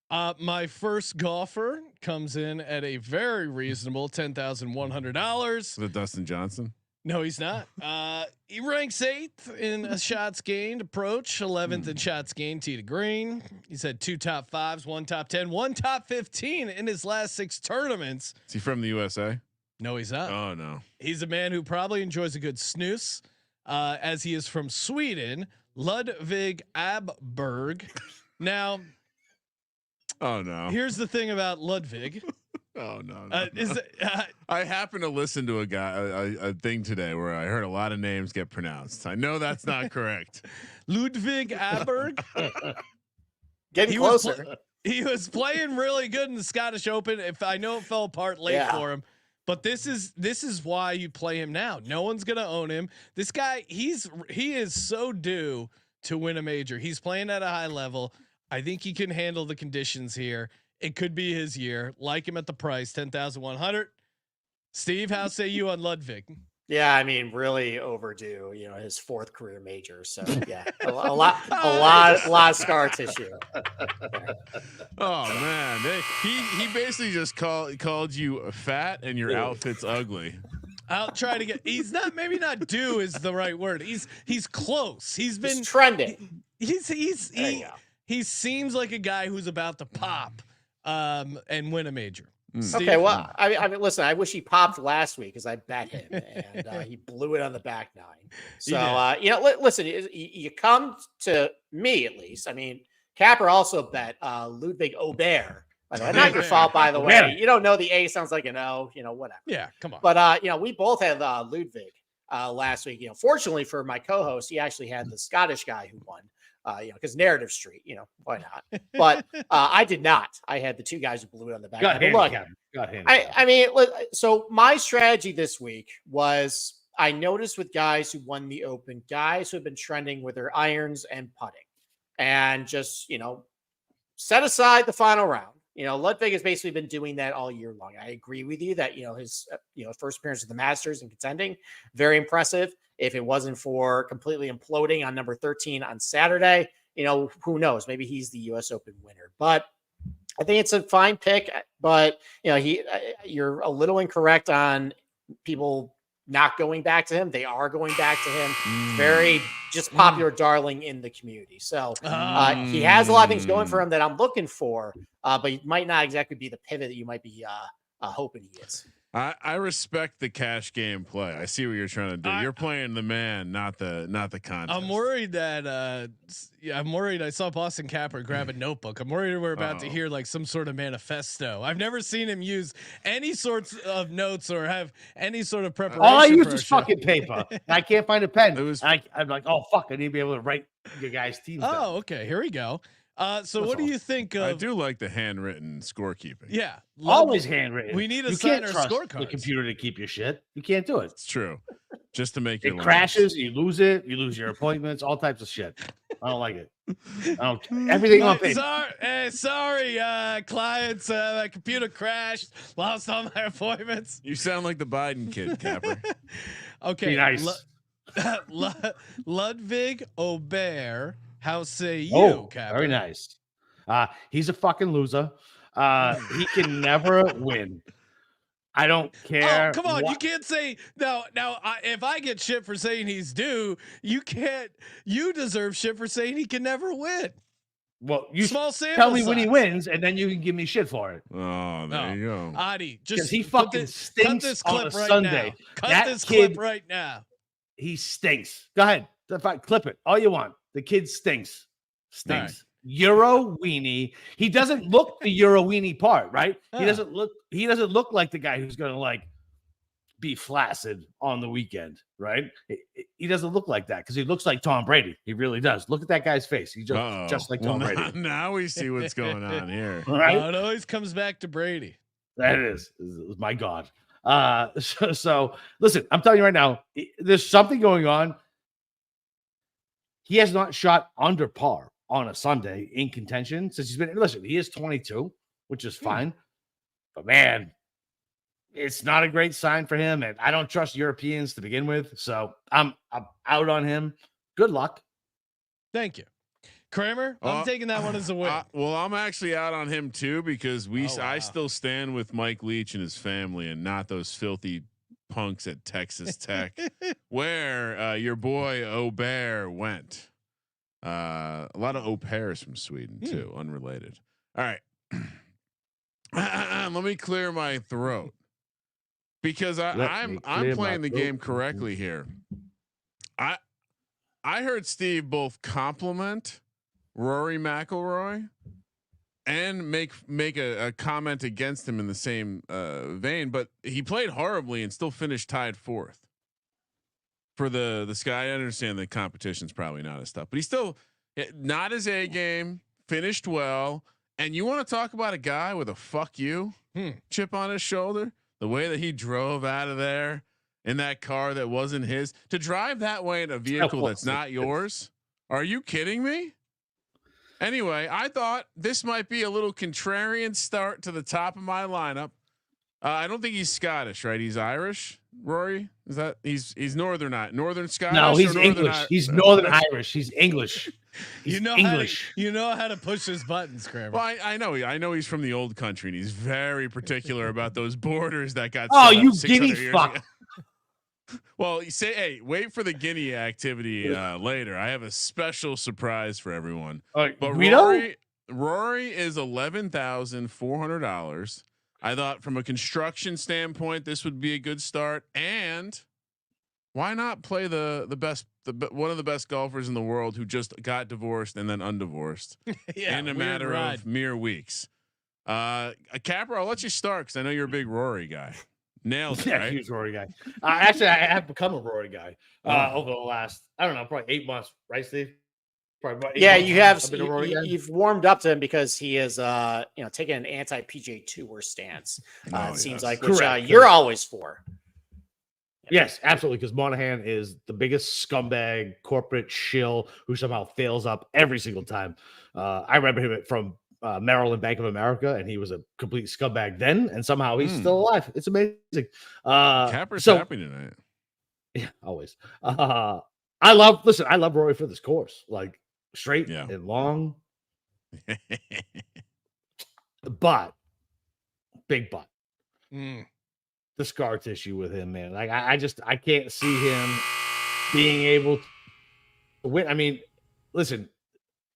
My first golfer comes in at a very reasonable $10,100. Is it Dustin Johnson? No, he's not. He ranks 8th in shots gained approach, 11th in shots gained tee to green. He's had 2 top 5s, 1 top 10, 1 top 15 in his last 6 tournaments. Is he from the USA? No, he's not. Oh no. He's a man who probably enjoys a good snooze, as he is from Sweden, Ludvig Abberg. Now, oh no. here's the thing about Ludvig. Oh no. I happened to listen to a thing today where I heard a lot of names get pronounced. I know that's not correct. Ludvig Abberg. Getting closer. He was playing really good in the Scottish Open. If I know it fell apart late for him, but this is why you play him now. No one's gonna own him. This guy, he is so due to win a major. He's playing at a high level. I think he can handle the conditions here. It could be his year. Like him at the price, 10,100. Steve, how say you on Ludvig? Yeah, I mean, really overdue. You know, his 4th career major. So yeah, a lot of scar tissue. Oh man, he basically just called you fat and your outfit's ugly. I'll try to get. He's not. Maybe not due is the right word. He's close. He's been trending. He seems like a guy who's about to pop and win a major. Steve? Okay, well, I mean, listen, I wish he popped last week because I bet him and he blew it on the back 9. So, you know, listen, you come to me at least. I mean, Capper also bet Ludwig Aubert. Not your fault, by the way. You don't know the A sounds like an O, you know, whatever. Yeah, come on. But, you know, we both had Ludwig last week. You know, fortunately for my co-host, he actually had the Scottish guy who won. You know, because Narrative Street, you know, why not? But I did not. I had the 2 guys who blew it on the back. Look, I mean, so my strategy this week was I noticed with guys who won the Open, guys who have been trending with their irons and putting, and just, you know, set aside the final round. You know, Ludwig has basically been doing that all year long. I agree with you that, you know, his first appearance at the Masters and contending. Very impressive. If it wasn't for completely imploding on number 13 on Saturday, who knows? Maybe he's the U.S. Open winner. But I think it's a fine pick. But you're a little incorrect on people not going back to him. They are going back to him. Very just popular darling in the community. So he has a lot of things going for him that I'm looking for, but he might not exactly be the pivot that you might be hoping he is. I respect the cash game play. I see what you're trying to do. You're playing the man, not the contest. I'm worried that I'm worried. I saw Boston Capper grab a notebook. I'm worried we're about to hear like some sort of manifesto. I've never seen him use any sorts of notes or have any sort of preparation. All I use is fucking paper. I can't find a pen. It was, I'm like, oh fuck, I need to be able to write your guys' teams. Oh, okay. Here we go. So what do you think of? I do like the handwritten scorekeeping. Yeah, always handwritten. We need to you sign can't our trust scorecards. the computer to keep your shit. You can't do it. It's true. Just to make it crashes, you lose it, you lose your appointments, all types of shit. I don't like it. Everything on paper. Sorry, clients. My computer crashed. Lost all my appointments. You sound like the Biden kid, Capper. Okay, be nice. Ludwig Aubert. How say you, Capper? Very nice. He's a fucking loser. He can never win. I don't care. Oh, come on. You can't say no. Now, if I get shit for saying he's due, you can't. You deserve shit for saying he can never win. Well, you small sample tell me size. when he wins, and then you can give me shit for it. Oh, there you go. Adi, just he fucking stinks cut this clip on a right Sunday. Now. That Cut this kid, clip right now. He stinks. Go ahead. Clip it all you want. The kid stinks. Right. Euro weenie. He doesn't look the Euro weenie part, right? He doesn't look like the guy who's gonna like be flaccid on the weekend, right? He doesn't look like that because he looks like Tom Brady. He really does. Look at that guy's face. He's just like Tom Brady. Now we see what's going on here. Right? It always comes back to Brady. That is my God. So listen, I'm telling you right now, there's something going on. He has not shot under par on a Sunday in contention since he's been. Listen, he is 22, which is fine, but man, it's not a great sign for him. And I don't trust Europeans to begin with, so I'm out on him. Good luck. Thank you, Kramer. I'm taking that one as a win. Well, I'm actually out on him too because I still stand with Mike Leach and his family, and not those filthy punks at Texas Tech, where your boy Aubert went. A lot of au pairs from Sweden too, unrelated. All right, let me clear my throat because I'm playing the game correctly here. I heard Steve both compliment Rory McIlroy and make a comment against him in the same vein, but he played horribly and still finished tied fourth for the Sky. I understand the competition's probably not his stuff, but he's still not his A game, finished well. And you want to talk about a guy with a fuck you chip on his shoulder, the way that he drove out of there in that car that wasn't his, to drive that way in a vehicle that's not yours. Are you kidding me? Anyway, I thought this might be a little contrarian start to the top of my lineup. I don't think he's Scottish, right? He's Irish. Rory, is that he's northern Scottish? No, he's English. He's Northern Irish. He's English. He's English. You know how to push his buttons, Kramer. Well, I know he's from the old country, and he's very particular about those borders that got. Oh, you guinea fuck! Well, you say, hey, wait for the Guinea activity later. I have a special surprise for everyone. But Rory is $11,400. I thought from a construction standpoint, this would be a good start. And why not play the one of the best golfers in the world who just got divorced and then undivorced in a matter of mere weeks? Capper, I'll let you start because I know you're a big Rory guy. Nailed it, right? Huge Rory guy. Actually, I have become a Rory guy over the last, I don't know, probably 8 months, right, Steve? You have. You've warmed up to him because he is, taking an anti PGA Tour stance. It seems like, which you're always for. Yes, absolutely. Because Monahan is the biggest scumbag corporate shill who somehow fails up every single time. I remember him from Maryland Bank of America, and he was a complete scumbag then, and somehow he's still alive. It's amazing. Capper's happy tonight. Yeah, always. I love Rory for this course, like straight and long. But big butt. The scar tissue with him, man. Like I can't see him being able to win. I mean, listen,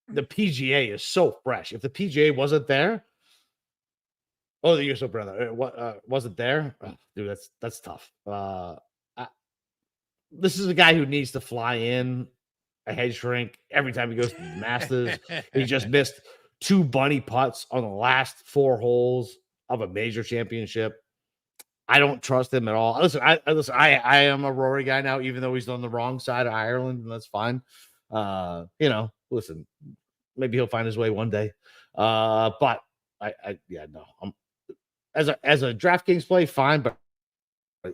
the PGA is so fresh. If the PGA wasn't there, the US Open wasn't there, dude, that's tough. This is a guy who needs to fly in a head shrink every time he goes to the Masters. He just missed 2 bunny putts on the last 4 holes of a major championship. I don't trust him at all. Listen, I am a Rory guy now, even though he's on the wrong side of Ireland, and that's fine. Listen, maybe he'll find his way one day. But no. As a DraftKings play, fine, but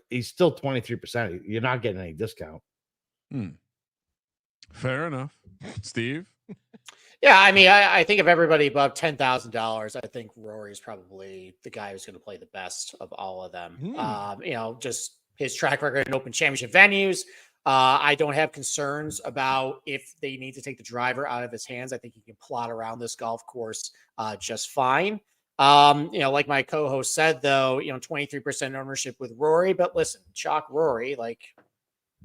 he's still 23%. You're not getting any discount. Fair enough. Steve? Yeah, I mean, I think of everybody above $10,000, I think Rory is probably the guy who's going to play the best of all of them. Just his track record in Open Championship venues. I don't have concerns about if they need to take the driver out of his hands. I think he can plot around this golf course just fine. Like my co-host said, though, 23% ownership with Rory. But listen, chalk Rory, like,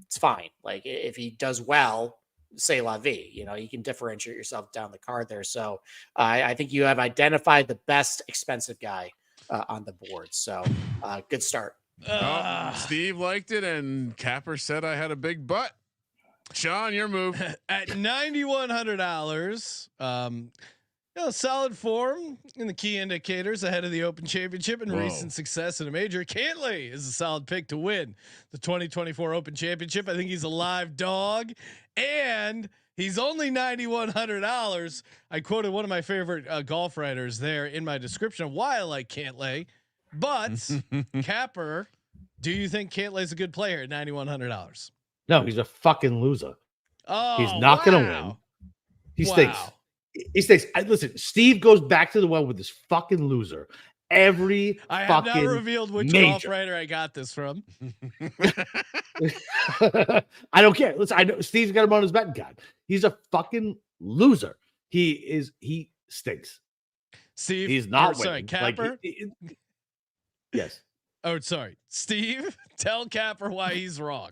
it's fine. Like, if he does well, say la vie, you can differentiate yourself down the card there. So I think you have identified the best expensive guy on the board. So good start. Steve liked it, and Capper said I had a big butt. Sean, your move. At $9,100. Solid form in the key indicators ahead of the Open Championship and recent success in a major. Cantlay is a solid pick to win the 2024 Open Championship. I think he's a live dog, and he's only $9,100. I quoted one of my favorite golf writers there in my description of why I like Cantlay. But Capper, do you think Cantlay's a good player at $9,100? No, he's a fucking loser. Oh, he's not going to win. He stinks. He stinks. Listen, Steve goes back to the well with this fucking loser. I have not revealed which golf writer I got this from. I don't care. Listen, I know Steve's got him on his betting card. He's a fucking loser. He stinks. Steve, he's not winning. Sorry, Capper. Yes. Oh, sorry, Steve. Tell Capper why he's wrong.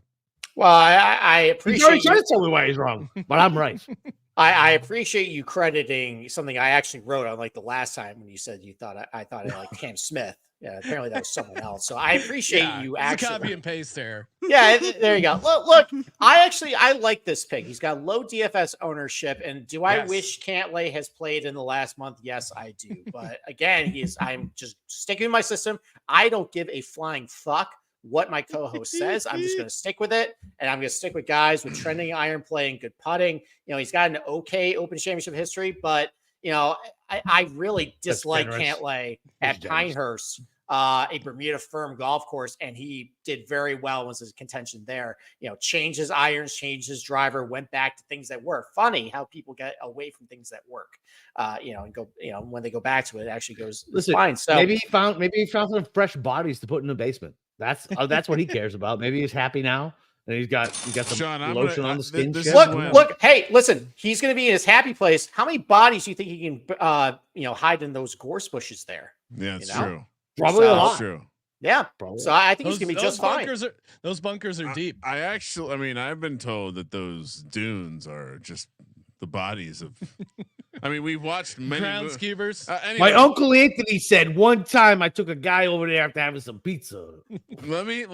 Well, I appreciate. He's already trying to tell me why he's wrong, but I'm right. I appreciate you crediting something I actually wrote on like the last time when you said you thought I thought I like Cam Smith. Yeah, apparently that was someone else. So I appreciate you actually copy and paste there. Yeah, there you go. Look, I like this pick. He's got low DFS ownership, and do I wish Cantlay has played in the last month? Yes, I do. But again, I'm just sticking with my system. I don't give a flying fuck what my co-host says. I'm just going to stick with it, and I'm going to stick with guys with trending iron play and good putting. He's got an okay Open Championship history, but I really dislike Cantlay at Pinehurst, a Bermuda firm golf course, and he did very well was his contention there. Changed his irons, changed his driver, went back to things that work. Funny how people get away from things that work, and go, when they go back to it, it actually goes fine. So maybe he found some fresh bodies to put in the basement. That's what he cares about. Maybe he's happy now, and he's got some lotion on the skin. Look, hey, listen, he's going to be in his happy place. How many bodies do you think he can, hide in those gorse bushes there? Yeah, it's true. Probably a lot. True. Yeah, probably. So I think he's going to be just fine. Those bunkers are deep. I've been told that those dunes are just the bodies of. We've watched many groundskeepers. Anyway. My Uncle Anthony said one time I took a guy over there after having some pizza. Let me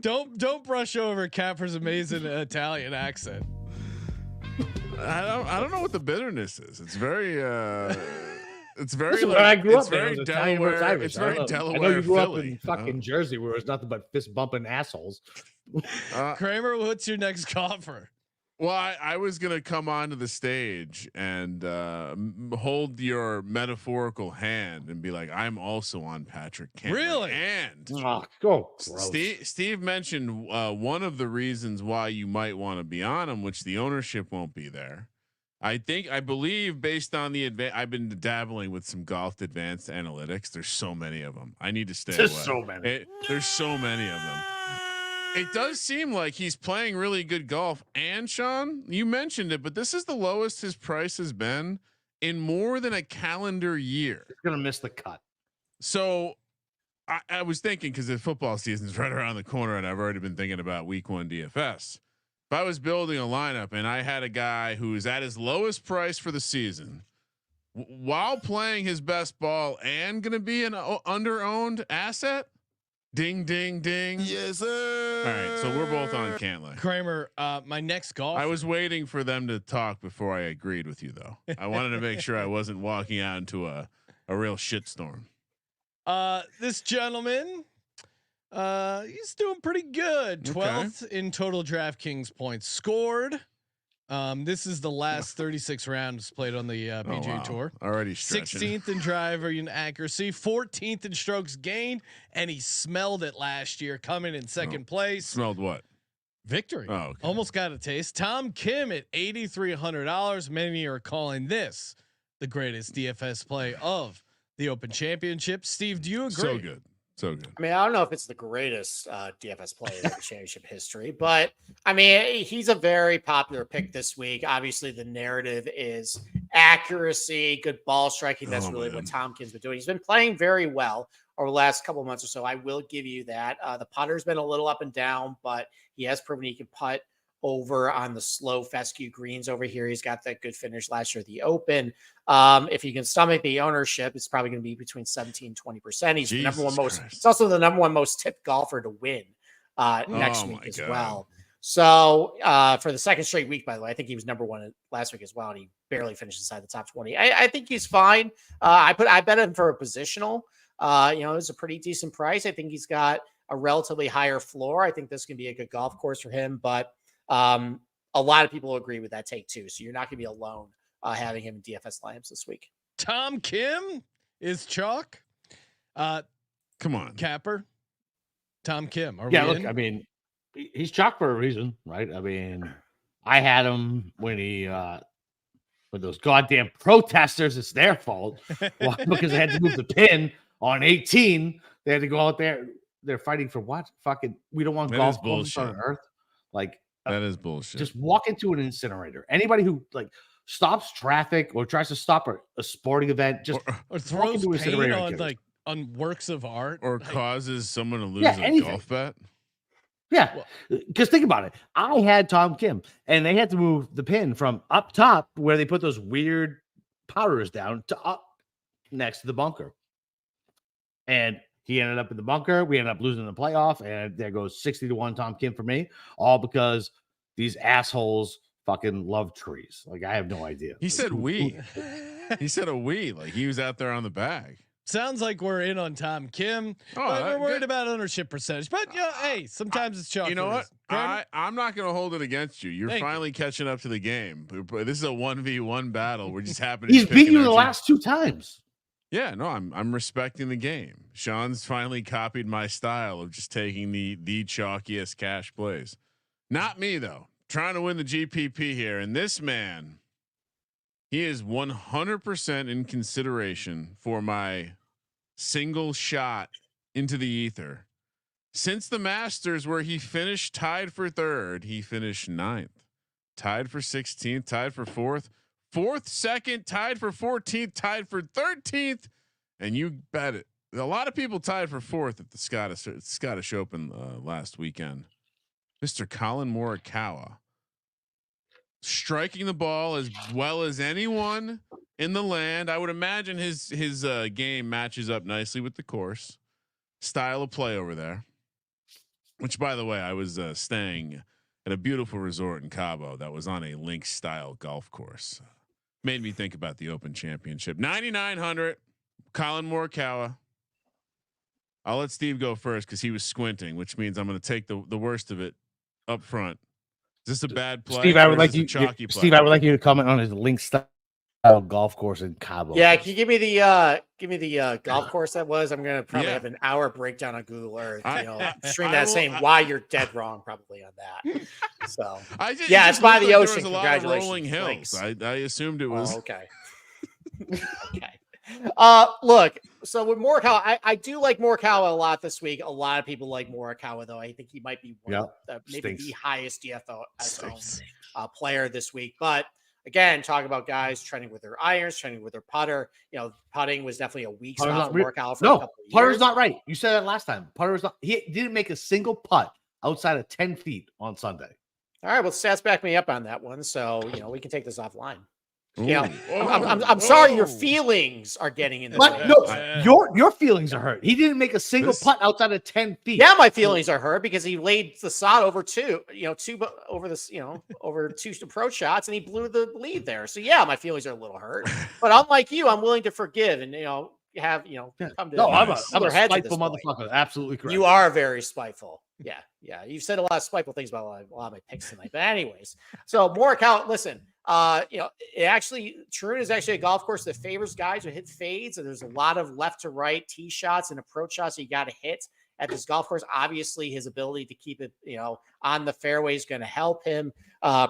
don't brush over Capper's amazing Italian accent. I don't know what the bitterness is. It's very Listen, where I grew up, very Delaware. It's very Delaware. I know you grew Philly. up in fucking Jersey, where it's nothing but fist bumping assholes. Kramer, what's your next golfer? Well, I was gonna come onto the stage and hold your metaphorical hand and be like, I'm also on Patrick Cantlay. Really? And Steve mentioned one of the reasons why you might want to be on him, which the ownership won't be there, I believe based on the I've been dabbling with some golf advanced analytics. There's so many of them. I need to stay There's away. so many. There's so many of them. It does seem like he's playing really good golf. And Sean, you mentioned it, but this is the lowest his price has been in more than a calendar year. He's gonna miss the cut. So I was thinking, because the football season's right around the corner, and I've already been thinking about week 1 DFS. If I was building a lineup and I had a guy who's at his lowest price for the season, while playing his best ball and going to be an under-owned asset, ding, ding, ding. Yes, sir. All right, so we're both on Cantley. Kramer, my next golf. I was waiting for them to talk before I agreed with you, though. I wanted to make sure I wasn't walking out into a real shitstorm. This gentleman, he's doing pretty good. 12th in total DraftKings points scored. This is the last 36 rounds played on the PGA Tour. Already stretching. 16th in driver in accuracy, 14th in strokes gained, and he smelled it last year, coming in second place. Smelled what? Victory. Oh, okay. Almost got a taste. Tom Kim at $8,300. Many are calling this the greatest DFS play of the Open Championship. Steve, do you agree? So good. So good. I mean, I don't know if it's the greatest DFS play in the championship history, but I mean, he's a very popular pick this week. Obviously, the narrative is accuracy, good ball striking. That's really what Tom Kim's been doing. He's been playing very well over the last couple of months or so. I will give you that. The putter's been a little up and down, but he has proven he can putt over on the slow fescue greens over here. He's got that good finish last year at the Open. If he can stomach the ownership, it's probably going to be between 17 and 20%. He's the number one most. It's also the number one most tipped golfer to win next week as well. So for the second straight week, by the way, I think he was number one last week as well, and he barely finished inside the top 20. I think he's fine. I bet him for a positional. It's a pretty decent price. I think he's got a relatively higher floor. I think this can be a good golf course for him, but a lot of people agree with that take too. So you're not going to be alone having him in DFS lineups this week. Tom Kim is chalk. Come on, Capper. Tom Kim. Look, I mean, he's chalk for a reason, right? I mean, I had him when with those goddamn protesters. It's their fault. Why? Because they had to move the pin on 18. They had to go out there. They're fighting for what? Fucking, we don't want golf balls on Earth. Like, that is bullshit. Just walk into an incinerator. Anybody who stops traffic or tries to stop a sporting event, just or throws paint on works of art, or causes someone to lose a golf bet. Yeah, because think about it. I had Tom Kim, and they had to move the pin from up top where they put those weird powders down to up next to the bunker. And he ended up in the bunker. We ended up losing the playoff, and there goes 60-1 Tom Kim for me, all because these assholes fucking love trees. Like, I have no idea. He said we. He said a we. Like, he was out there on the bag. Sounds like we're in on Tom Kim. We're worried about ownership percentage, but hey, sometimes it's chalk. You know what? I'm not going to hold it against you. You're finally catching up to the game. This is a 1v1 battle. We're just happening. He's beat you the last 2 times. Yeah, no, I'm respecting the game. Sean's finally copied my style of just taking the chalkiest cash plays. Not me though. Trying to win the GPP here, and this man, he is 100% in consideration for my single shot into the ether. Since the Masters, where he finished tied for 3rd, he finished 9th, tied for 16th, tied for 4th. 4th, 2nd, tied for 14th, tied for 13th, and you bet it. A lot of people tied for 4th at the Scottish Open last weekend. Mr. Colin Morikawa, striking the ball as well as anyone in the land. I would imagine his game matches up nicely with the course style of play over there. Which, by the way, I was staying at a beautiful resort in Cabo that was on a link style golf course. Made me think about the Open Championship. 9,900. Colin Morikawa. I'll let Steve go first because he was squinting, which means I'm going to take the worst of it up front. Is this a bad play? Steve, I would like you. Steve, I would like you to comment on his link style golf course in Cabo. Yeah, can you give me the golf course that was? I'm gonna probably have an hour breakdown on Google Earth. Stream that saying why you're dead wrong probably on that. So it's by the ocean. There was a lot of Congratulations, rolling hills. I assumed it was. Okay. Okay. Look. So with Morikawa, I do like Morikawa a lot this week. A lot of people like Morikawa, though. I think he might be maybe the highest DFS player this week. But again, talk about guys trending with their irons, trending with their putter. Putting was definitely a weak spot for Morikawa for a couple of years. Putter's not right. You said that last time. Putter's not. He didn't make a single putt outside of 10 feet on Sunday. All right, well, stats back me up on that one, so we can take this offline. I'm sorry, your feelings are getting in the way. No, your feelings are hurt. He didn't make a single putt outside of 10 feet. Yeah, my feelings are hurt because he laid the sod over two approach shots, and he blew the lead there. So yeah, my feelings are a little hurt. But unlike you, I'm willing to forgive and come to. No, I'm a spiteful motherfucker. Absolutely correct. You are very spiteful. Yeah. You've said a lot of spiteful things about a lot of my picks tonight. But anyways, so Morikawa, listen. Troon is actually a golf course that favors guys who hit fades. And there's a lot of left to right tee shots and approach shots that you got to hit at this golf course. Obviously, his ability to keep it, on the fairway is going to help him.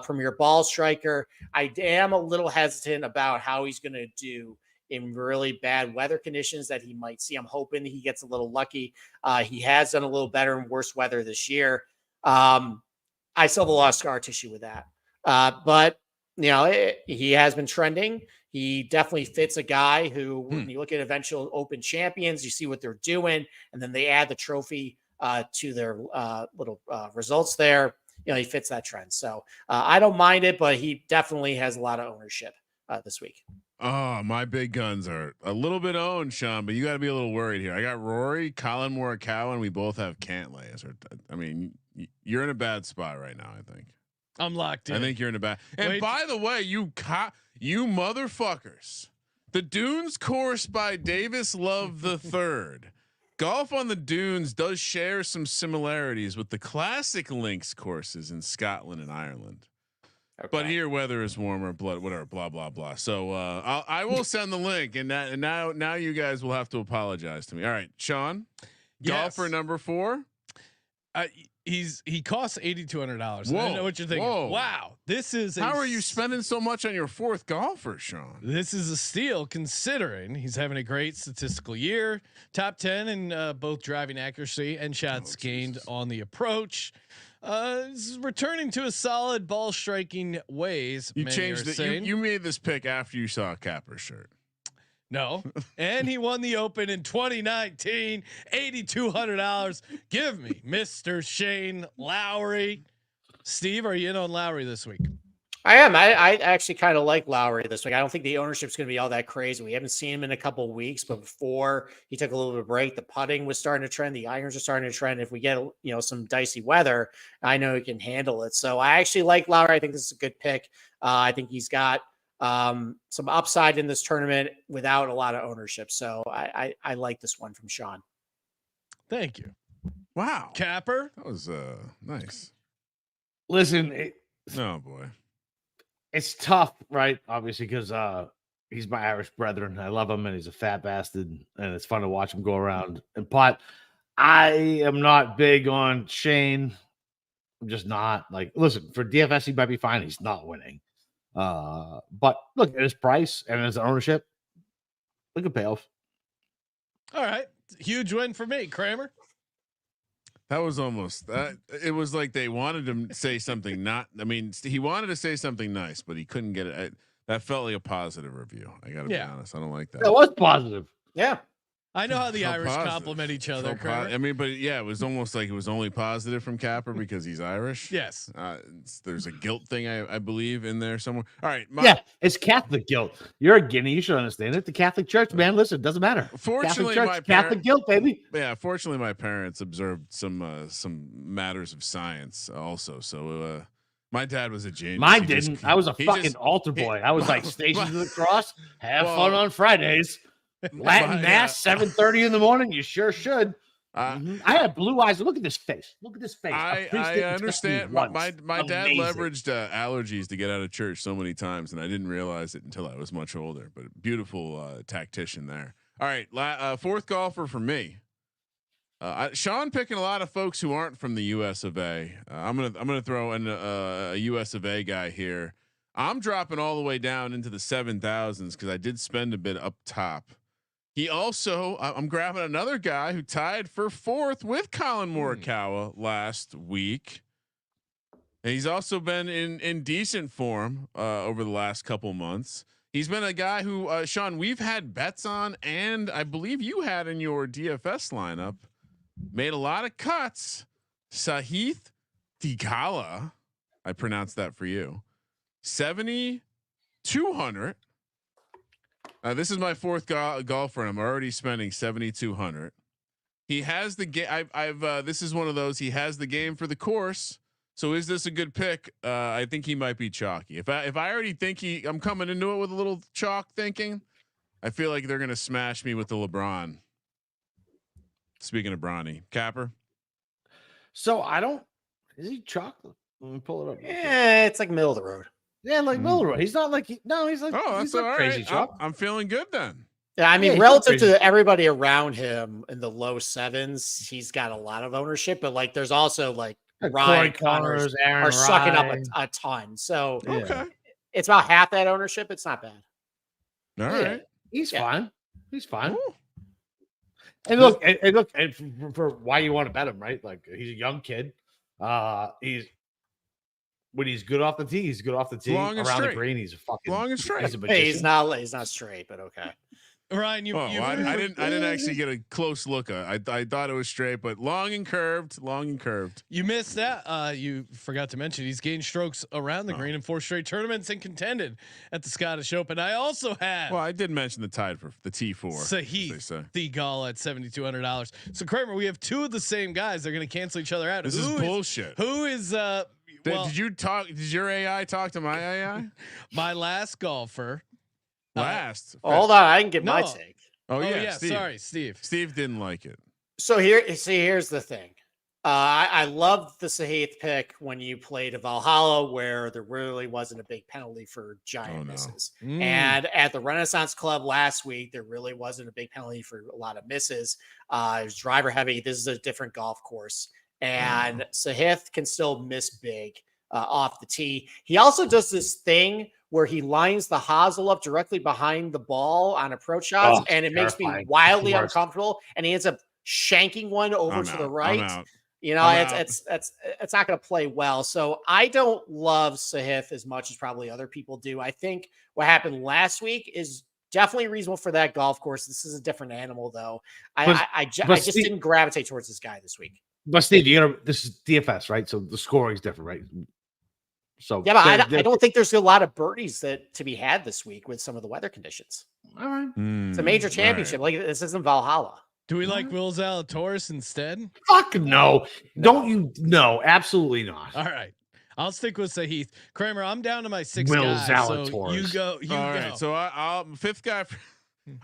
Premier ball striker. I am a little hesitant about how he's going to do in really bad weather conditions that he might see. I'm hoping he gets a little lucky. He has done a little better in worse weather this year. I still have a lot of scar tissue with that. But he has been trending. He definitely fits a guy who, when you look at eventual Open champions, you see what they're doing, and then they add the trophy to their little results there. He fits that trend. So I don't mind it, but he definitely has a lot of ownership this week. Oh, my big guns are a little bit owned, Sean, but you got to be a little worried here. I got Rory, Colin Morikawa, and we both have Cantlay. You're in a bad spot right now, I think. I'm locked in. I think you're in a bad. And by the way, you motherfuckers, the Dunes course by Davis Love III. Golf on the Dunes does share some similarities with the classic links courses in Scotland and Ireland. Okay. But here, weather is warmer, whatever, blah blah blah. So I will send the link, and now you guys will have to apologize to me. All right, Sean, golfer number 4. He costs $8,200. I don't know what you're thinking. Whoa. Wow, this is how are you spending so much on your 4th golfer, Sean? This is a steal considering he's having a great statistical year, top 10 in both driving accuracy and shots gained on the approach. Returning to a solid ball striking ways. You changed it. You made this pick after you saw a Capper shirt. No, and he won the Open in 2019, $8,200. Give me Mr. Shane Lowry. Steve, are you in on Lowry this week? I am. I actually kind of like Lowry this week. I don't think the ownership is going to be all that crazy. We haven't seen him in a couple of weeks, but before he took a little bit of a break, the putting was starting to trend. The irons are starting to trend. If we get some dicey weather, I know he can handle it. So I actually like Lowry. I think this is a good pick. I think he's got some upside in this tournament without a lot of ownership. So I like this one from Sean. Thank you. Wow. Capper. That was nice. Listen. Oh boy. It's tough, right? Obviously, because he's my Irish brethren. I love him, and he's a fat bastard, and it's fun to watch him go around and putt. I am not big on Shane. I'm just not. Listen, for DFS, he might be fine. He's not winning. But look at his price and his ownership. Look at payoff. All right, huge win for me, Kramer. That was almost that. It was like they wanted him to say something he wanted to say something nice, but he couldn't get it. That felt like a positive review. I got to be honest. I don't like that. That was positive. Yeah. I know how the Irish compliment each other. It was almost like it was only positive from Capper because he's Irish. Yes. There's a guilt thing, I believe, in there somewhere. All right. It's Catholic guilt. You're a Guinea. You should understand it. The Catholic Church, man. Listen, it doesn't matter. Fortunately, Catholic guilt, baby. Yeah. Fortunately, my parents observed some matters of science also. So my dad was a genius. Mine didn't. I was a fucking altar boy. I was like stationed to the cross. Have fun on Fridays. Latin mass, 7:30 in the morning. You sure should. I have blue eyes. Look at this face. Look at this face. I understand. My dad Amazing. leveraged allergies to get out of church so many times, and I didn't realize it until I was much older. But beautiful tactician there. All right, fourth golfer for me. Sean picking a lot of folks who aren't from the U.S. of A. I'm gonna throw in a U.S. of A guy here. I'm dropping all the way down into the 7,000s because I did spend a bit up top. He also, I'm grabbing another guy who tied for fourth with Colin Morikawa last week. And he's also been in decent form over the last couple months. He's been a guy who, Sean, we've had bets on, and I believe you had in your DFS lineup. Made a lot of cuts. Sahith Theegala, I pronounced that for you. 7,200. This is my fourth golfer, and I'm already spending 7,200. He has the game. This is one of those. He has the game for the course. So is this a good pick? I think he might be chalky. If I already think I'm coming into it with a little chalk thinking, I feel like they're gonna smash me with the LeBron. Speaking of Bronny, Capper. So I don't. Is he chocolate? Let me pull it up. Yeah, it's like middle of the road. Yeah, like middle of the road. He's not like he's like That's he's not all crazy right. chalk. I'm feeling good then. Yeah, I mean, he's relative crazy. to everybody around him in the low sevens, he's got a lot of ownership. But like, there's also like Ryan Connors Aaron are sucking up Rye. a ton. So Yeah. Okay. it's about half that ownership. It's not bad. All right. He's Yeah. fine. He's fine. Ooh. And look, and for why you want to bet him, right? Like he's a young kid. When he's good off the tee, he's good off the tee. Long and Around straight. the green, he's a fucking Long and straight. He's a Hey, he's magician. not straight, but okay. Ryan, I didn't actually get a close look. I thought it was straight, but long and curved. You missed that. You forgot to mention he's gained strokes around the green in 4 straight tournaments and contended at the Scottish Open. I also had. Well, I did mention the tide for the T4. Sahith Theegala at $7,200. So Kramer, we have 2 of the same guys. They're going to cancel each other out. This is bullshit. Who is? Did you talk? Did your AI talk to my AI? My last golfer. Last. Hold on, I can get my No. take. Oh yeah. Steve. Sorry, Steve. Steve didn't like it. So here's the thing. I loved the Sahith pick when you played a Valhalla where there really wasn't a big penalty for giant misses. And at the Renaissance Club last week, there really wasn't a big penalty for a lot of misses. It was driver heavy. This is a different golf course. And Sahith can still miss big off the tee. He also does this thing where he lines the hosel up directly behind the ball on approach shots, and it makes me wildly uncomfortable. And he ends up shanking one over to the right. You know, it's not going to play well. So I don't love Sahith as much as probably other people do. I think what happened last week is definitely reasonable for that golf course. This is a different animal, though. I just didn't gravitate towards this guy this week. But Steve, this is DFS, right? So the scoring is different, right? So yeah, but I don't think there's a lot of birdies that to be had this week with some of the weather conditions. All right. It's a major championship. Like this isn't Valhalla. Do we like Will Zalatoris instead? Fuck no. Don't you? No, absolutely not. All right. I'll stick with Sahith. Kramer, I'm down to my 6 Will guys. Zalatoris. So you go. All right. So I'll fifth guy.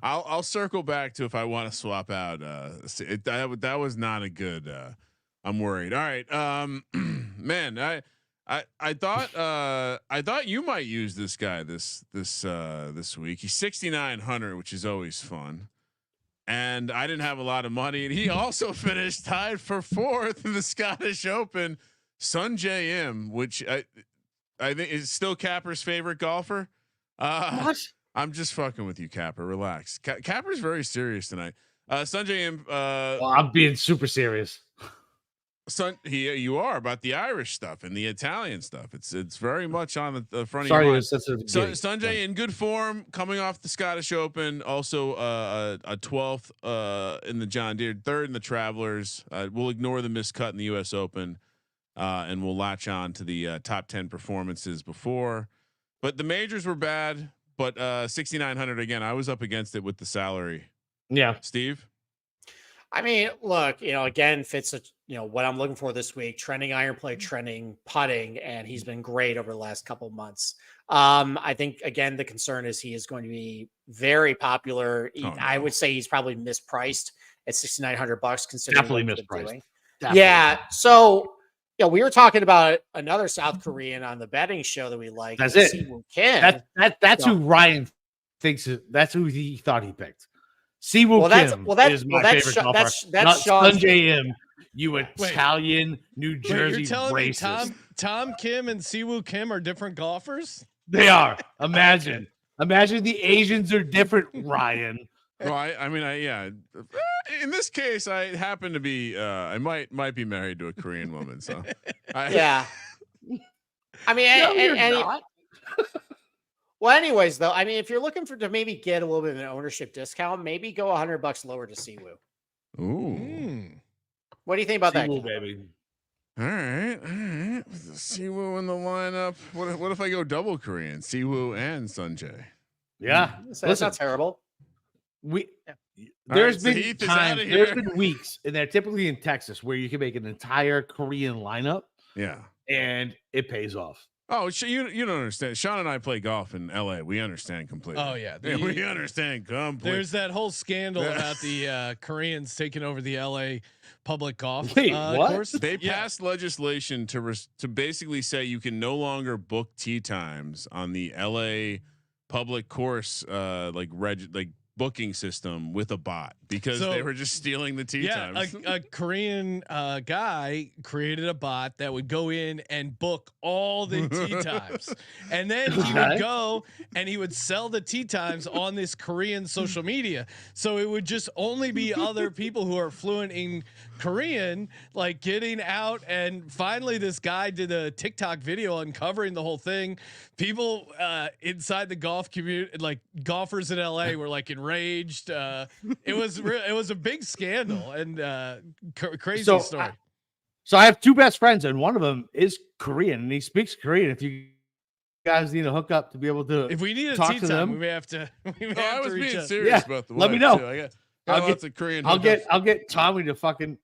I'll circle back to if I want to swap out. That was not a good. I'm worried. All right, man. I thought you might use this guy this week. He's 6,900, which is always fun. And I didn't have a lot of money, and he also finished tied for 4th in the Scottish Open. Sungjae Im, which I think is still Capper's favorite golfer. What? I'm just fucking with you, Capper. Relax. Capper's very serious tonight. Sungjae Im. Well, I'm being super serious. You are about the Irish stuff and the Italian stuff. It's very much on the front Sorry, of your mind. Sungjae in good form, coming off the Scottish Open, also a 12th in the John Deere, 3rd in the Travelers. We'll ignore the missed cut in the U.S. Open, and we'll latch on to the top 10 performances before. But the majors were bad. But 6,900 again. I was up against it with the salary. Yeah, Steve. I mean, look, again, fits what I'm looking for this week: trending iron play, trending putting, and he's been great over the last couple of months. I think again, the concern is he is going to be very popular. I would say he's probably mispriced at $6,900 considering Definitely what he's been mispriced. doing. Definitely. Yeah. So, we were talking about another South Korean on the betting show that we like. That's it. Siwoo Kim. That's No. who Ryan thinks. That's who he thought he picked. Siwoo Well, that's- Kim well, that's- is my well, that's favorite Sha- golfer. that's not Sean's- Sanjay M. You Italian New Wait, Jersey you're telling racist. me Tom Kim and Siwoo Kim are different golfers? They are. Imagine the Asians are different, Ryan. Well, yeah. In this case, I happen to be. I might be married to a Korean woman, so Yeah. I mean, No, you're and not. well, anyways, though, I mean, if you're looking to maybe get a little bit of an ownership discount, maybe go $100 lower to Siwoo. Ooh. What do you think about that? Siwoo, Ken? baby. All right. Siwoo in the lineup. What if I go double Korean? Siwoo and Sanjay. Yeah. So that's not terrible. There's right, so been Heath is times, outta there's here. been weeks, and they're typically in Texas where you can make an entire Korean lineup Yeah. and it pays off. Oh, you don't understand. Sean and I play golf in LA. We understand completely. Oh yeah, We understand completely. There's that whole scandal about the Koreans taking over the LA public golf Wait, what? course. They Yeah. passed legislation to basically say you can no longer book tee times on the LA public course like booking system with a bot because So- they were just stealing the tee times. A Korean guy created a bot that would go in and book all the tee times, and then he would Okay. go and he would sell the tee times on this Korean social media. So it would just only be other people who are fluent in Korean, like getting out. And finally, this guy did a TikTok video uncovering the whole thing. People inside the golf community, like golfers in LA, were like enraged. It was a big scandal and crazy story. So I have two best friends, and one of them is Korean, and he speaks Korean. If you guys need a hookup to be able to, If we need a talk tee to time, them. we may have to. We may No, I have to was reach being out. serious Yeah, about the let me wife, know. too. I got I'll lots of Korean. I'll hookups. get Tommy to fucking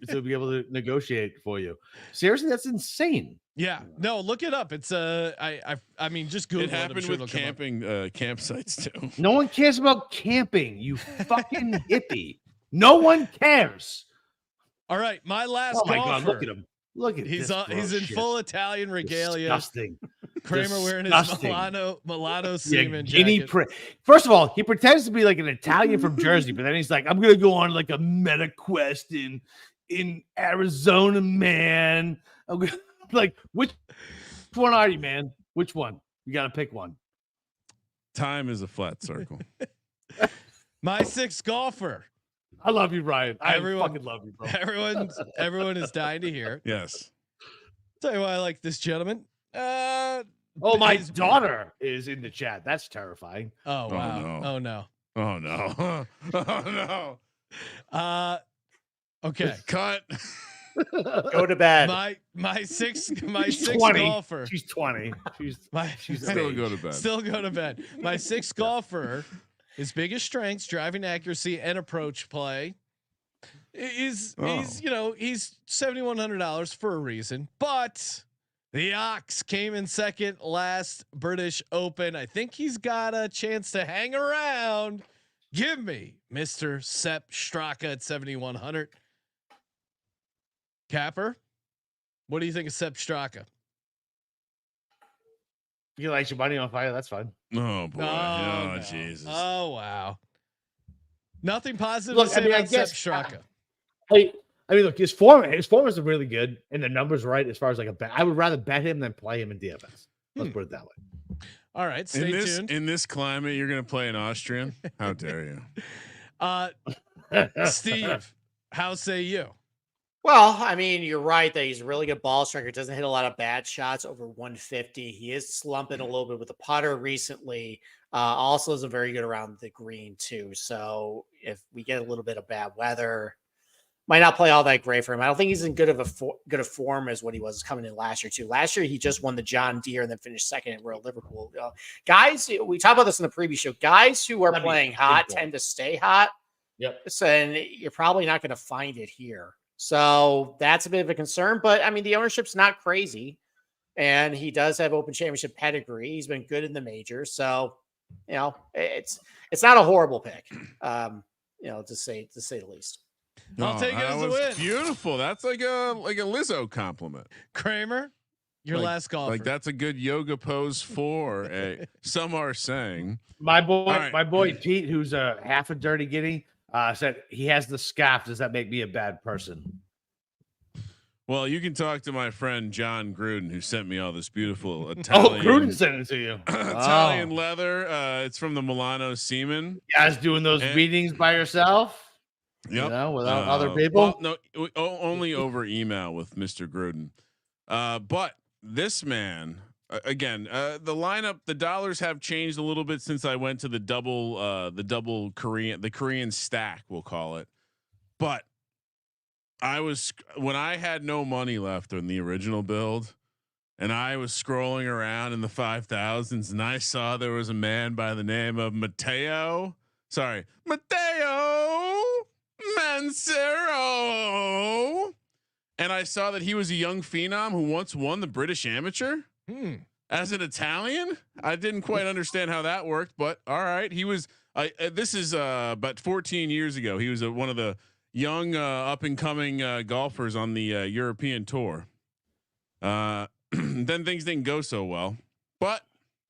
to be able to negotiate for you. Seriously, that's insane. Yeah, no, look it up. It's I mean, just Google It happened I'm sure with it'll come up. camping campsites too. No one cares about camping. You fucking hippie. No one cares. All right, my last Oh my golfer. god, look at him. Look at He's this he's in gross full Italian shit. regalia. Disgusting. Kramer wearing his Disgusting. Milano Yeah, semen guinea jacket. First of all, he pretends to be like an Italian from Jersey, but then he's like, I'm gonna go on like a meta quest in Arizona, man. I'm gonna, like, which one are you, man? Which one? You gotta pick one. Time is a flat circle. My sixth golfer. I love you, Ryan. I Everyone- fucking love you, bro. Everyone is dying to hear. Yes. Tell you why I like this gentleman. Oh, my his- daughter is in the chat. That's terrifying. Oh wow. no. Oh no. Oh no. Oh no. Okay. Cut. Go to bed. My sixth She's sixth 20. golfer. She's 20. She's Still go to bed. Still go to bed. My sixth golfer, his biggest strengths, driving accuracy and approach play. He's he's $7,100 for a reason, but the Ox came in second last British Open. I think he's got a chance to hang around. Give me Mr. Sepp Straka at 7,100. Capper, what do you think of Sepp Straka? You light your money on fire. That's fine. Oh boy. Oh, Oh, no. Jesus. Oh wow. Nothing positive Look, to say I mean, I about Sepp guess- Straka. I mean, look, his form is really good, and the numbers right as far as like a bet. I would rather bet him than play him in DFS. Let's put it that way. All right, stay tuned. In this climate, you're gonna play an Austrian? How dare you? Steve, how say you? Well, I mean, you're right that he's a really good ball striker. Doesn't hit a lot of bad shots over 150. He is slumping a little bit with the putter recently. Also isn't very good around the green too. So if we get a little bit of bad weather, might not play all that great for him. I don't think he's in good of form as what he was coming in last year too. Last year he just won the John Deere and then finished second at Royal Liverpool. Guys, we talked about this in the previous show. Guys who are That'd be playing big hot one. tend to stay hot. Yep. And you're probably not going to find it here. So that's a bit of a concern, but I mean, the ownership's not crazy and he does have Open Championship pedigree. He's been good in the majors. So, it's not a horrible pick, to say the least. I'll take it as a win. Beautiful. That's like a Lizzo compliment. Kramer, your last golfer. Like that's a good yoga pose for a. Some are saying My boy, right. my boy Pete, who's a half a dirty giddy, said he has the scarf. Does that make me a bad person? Well, you can talk to my friend John Gruden, who sent me all this beautiful Italian. Oh, Gruden sent it to you. Italian leather. It's from the Milano Seaman. You guys doing those meetings by yourself? Yep. You know, without other people? Well, no, only over email with Mr. Gruden. But this man, again, the lineup, the dollars have changed a little bit since I went to the double Korean stack, we'll call it. But when I had no money left in the original build and I was scrolling around in the 5,000s and I saw there was a man by the name of Matteo Mancero. And I saw that he was a young phenom who once won the British Amateur as an Italian. I didn't quite understand how that worked, but all right. He was, this is about 14 years ago. He was one of the young up and coming golfers on the European tour. Then things didn't go so well, but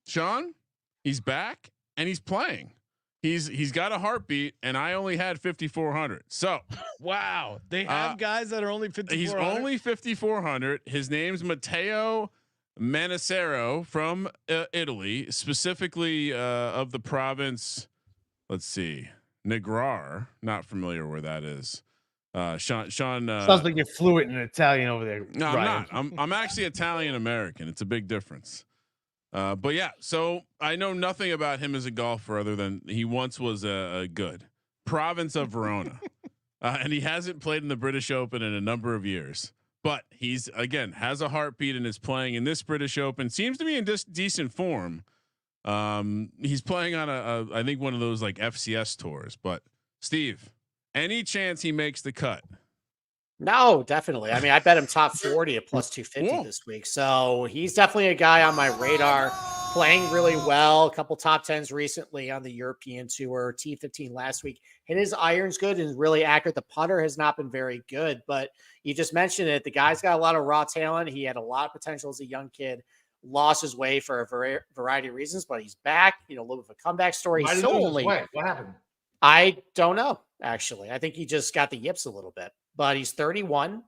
Sean, he's back and he's playing. He's got a heartbeat, and I only had 5,400. So wow, they have guys that are only 5,400. He's only 5,400. His name's Matteo Mancero from Italy, specifically of the province. Let's see, Negrar. Not familiar where that is. Sean. Sounds like you're fluent in Italian over there. No, Ryan. I'm not. I'm actually Italian American. It's a big difference. But yeah, so I know nothing about him as a golfer other than he once was a good province of Verona, and he hasn't played in the British Open in a number of years. But he's again has a heartbeat and is playing in this British Open. Seems to be in decent form. He's playing on I think one of those like FCS tours. But Steve, any chance he makes the cut? No, definitely. I mean, I bet him top 40 at plus 250 this week. So he's definitely a guy on my radar, playing really well. A couple top 10s recently on the European tour, T15 last week. Hit his irons good and really accurate. The putter has not been very good, but you just mentioned it. The guy's got a lot of raw talent. He had a lot of potential as a young kid, lost his way for a variety of reasons, but he's back, a little bit of a comeback story. Why He's did he so lose only, his way? What happened? I don't know, actually. I think he just got the yips a little bit. But he's 31,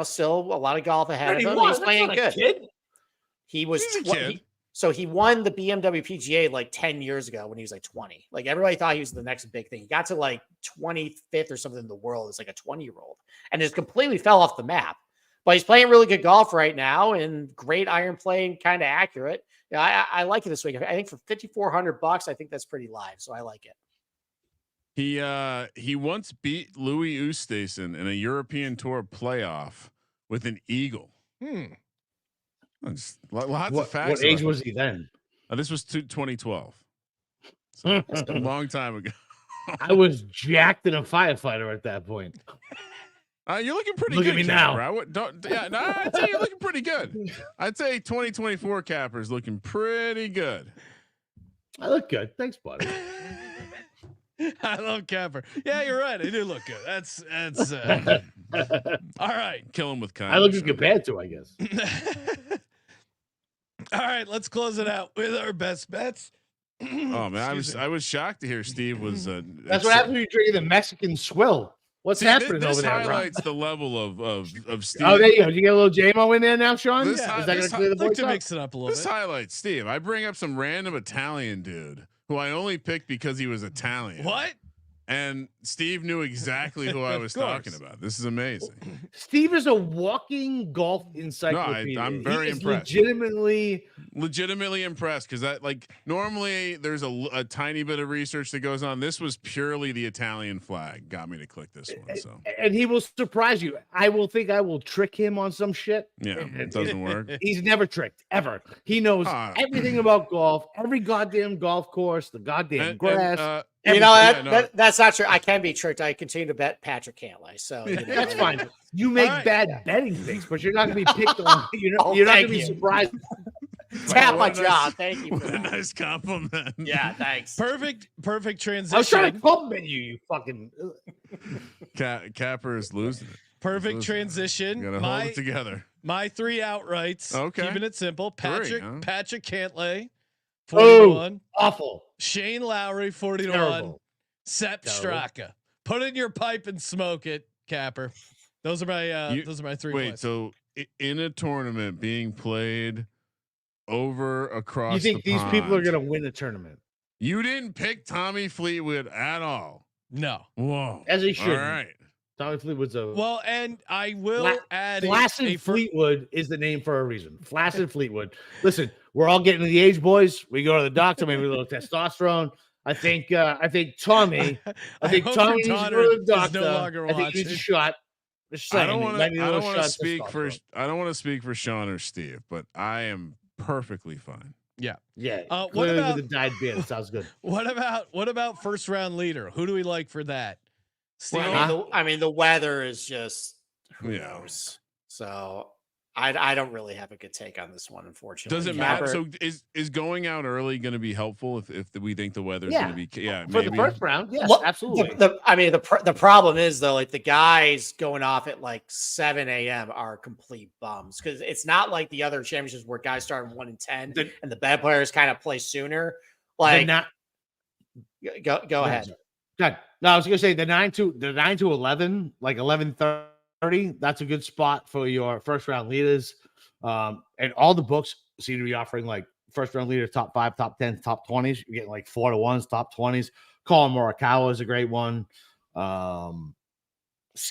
still a lot of golf ahead of him. He's playing good. He was so he won the BMW PGA like 10 years ago when he was like 20. Like everybody thought he was the next big thing. He got to like 25th or something in the world as like a 20-year-old and just completely fell off the map. But he's playing really good golf right now and great iron play and kind of accurate. I like it this week. I think for $5,400, I think that's pretty live. So I like it. He once beat Louis Oosthuizen in a European Tour playoff with an eagle. Lots of facts. What age was he then? This was 2012. So it's a long time ago. I was jacked in a firefighter at that point. You're looking pretty Look good. at me Capper. now. I'd say you're looking pretty good. I'd say 2024 Capper's looking pretty good. I look good. Thanks, buddy. I love Capper. Yeah, you're right. I do look good. That's all right. Kill him with kindness. I look good compared to, I guess. All right, let's close it out with our best bets. Oh man, I was shocked to hear Steve was. That's what happens when you're drinking the Mexican swill. What's happening this over there? Highlights the level of Steve. Oh, there you go. Did you get a little JMO in there now, Sean? Is that going to clear the I'd like voice to up? mix it up a little This bit. highlights Steve. I bring up some random Italian dude who I only picked because he was Italian. What? And Steve knew exactly who I was talking about. This is amazing. Steve is a walking golf encyclopedia. No, I'm very He is impressed. Legitimately impressed because that normally there's a tiny bit of research that goes on. This was purely the Italian flag got me to click this one. So and he will surprise you. I will trick him on some shit. yeah, it doesn't work. He's never tricked ever. He knows everything about golf, every goddamn golf course, the goddamn grass. That's not true. I can be tricked. I continue to bet Patrick Cantlay. So that's fine. You make bad betting things, but you're not going to be picked on. You're not going to be surprised. Tap my jaw. Thank you. What a nice compliment. Yeah, thanks. Perfect transition. I was trying to compliment you, you fucking. Capper is losing it. Perfect Losing it. transition. You gotta hold it together. My 3 outrights. Okay. Keeping it simple. Patrick Cantlay, 40 to 1. Awful. Shane Lowry, 40 to 1. Terrible. Sepp Terrible. Straka. Put in your pipe and smoke it, Capper. Those are my 3 Wait, plays. so in a tournament being played over across, You think the these people are pond, going to win the tournament? You didn't pick Tommy Fleetwood at all. No. Whoa. As he All should. right. Tommy Fleetwood's a Well, and I will add Flaccid Fleetwood is the name for a reason. Flaccid Fleetwood. Listen, we're all getting to the age, boys. We go to the doctor, maybe a little testosterone. I think Tommy. I think hope Tommy your needs to daughter go to the is doctor. no longer I think he needs a watching. shot. Just saying, I don't he want might need a little to shot of speak for testosterone. I don't want to speak for Sean or Steve, but I am perfectly fine. Yeah. Yeah. What Clearly about with the dyed beard? Sounds good. what about first round leader? Who do we like for that? Steve? I mean, the weather is just who Yeah. knows. So I don't really have a good take on this one, unfortunately. Does it matter? So is going out early going to be helpful if we think the weather is going to be For the first round? Yes, Well, absolutely. The problem is though, like the guys going off at like 7 a.m. are complete bums because it's not like the other championships where guys start in 1 and 10 and the bad players kind of play sooner. Like, go ahead. God. No, I was gonna say the 9 to 11, like 11:30. That's a good spot for your first round leaders. And all the books seem to be offering like first round leader, top 5, top 10, top 20s. You're getting like 4 to 1s, top 20s. Colin Morikawa is a great one.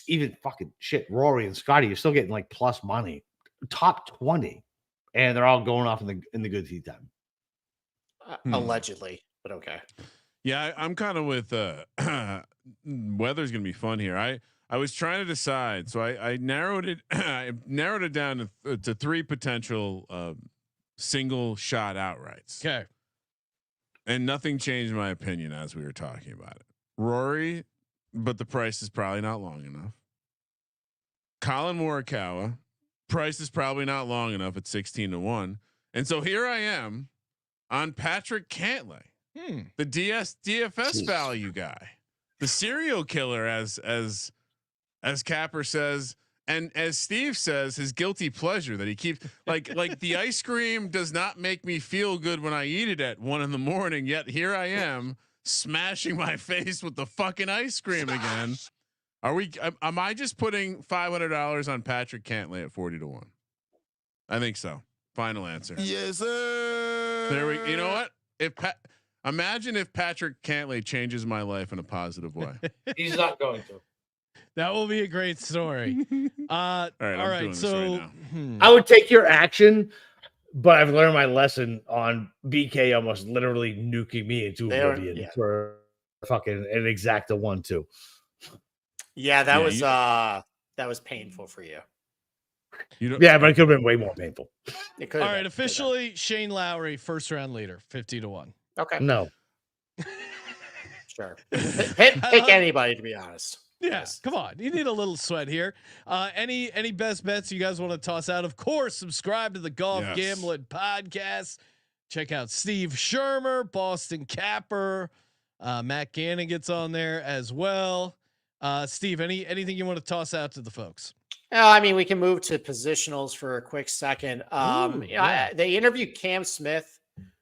Even fucking shit, Rory and Scotty, you're still getting like plus money, top 20, and they're all going off in the good tea time. Allegedly, but okay. Yeah, I'm kind of with weather's gonna be fun here. I was trying to decide, so I narrowed it. I narrowed it down to 3 potential single shot outrights. Okay, and nothing changed my opinion as we were talking about it. Rory, but the price is probably not long enough. Colin Morikawa, price is probably not long enough at 16 to 1, and so here I am on Patrick Cantlay. The DFS value guy, the serial killer, as Capper says, and as Steve says, his guilty pleasure that he keeps like the ice cream does not make me feel good when I eat it at 1 a.m. Yet here I am smashing my face with the fucking ice cream again. Am I just putting $500 on Patrick Cantlay at 40 to 1? I think so. Final answer. Yes, sir. You know what? Imagine if Patrick Cantlay changes my life in a positive way. He's not going to. that will be a great story. All right. So I would take your action, but I've learned my lesson on BK almost literally nuking me into oblivion for fucking an exacta 1-2. Yeah, that was painful for you. Yeah, but it could have been way more painful. It could. All right, officially Shane Lowry, first round leader, 50 to 1. Okay. No. Sure. Pick anybody, to be honest. Yes. Come on. You need a little sweat here. Any best bets you guys want to toss out? Of course, subscribe to the Golf Gambling Podcast. Check out Steve Shermer, Boston Capper. Matt Gannon gets on there as well. Steve, anything you want to toss out to the folks? I mean, we can move to positionals for a quick second. They interviewed Cam Smith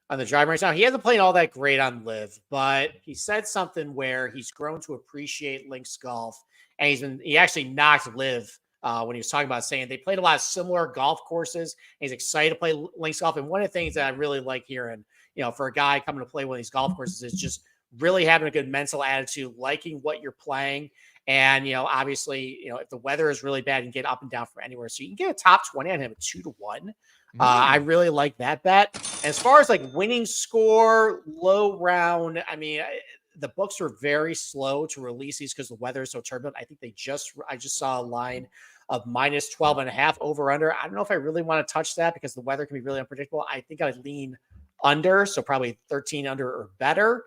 on the driving range. Now, he hasn't played all that great on Live, but he said something where he's grown to appreciate links golf, and he actually knocked Live when he was talking about saying they played a lot of similar golf courses. And he's excited to play links golf, and one of the things that I really like hearing, for a guy coming to play one of these golf courses is just really having a good mental attitude, liking what you're playing. And, obviously, if the weather is really bad, you can get up and down from anywhere. So you can get a top 20 on him at 2 to 1. I really like that bet. As far as like winning score, low round, I mean, the books were very slow to release these because the weather is so turbulent. I think I just saw a line of minus 12.5 over under. I don't know if I really want to touch that because the weather can be really unpredictable. I think I'd lean under. So probably 13 under or better,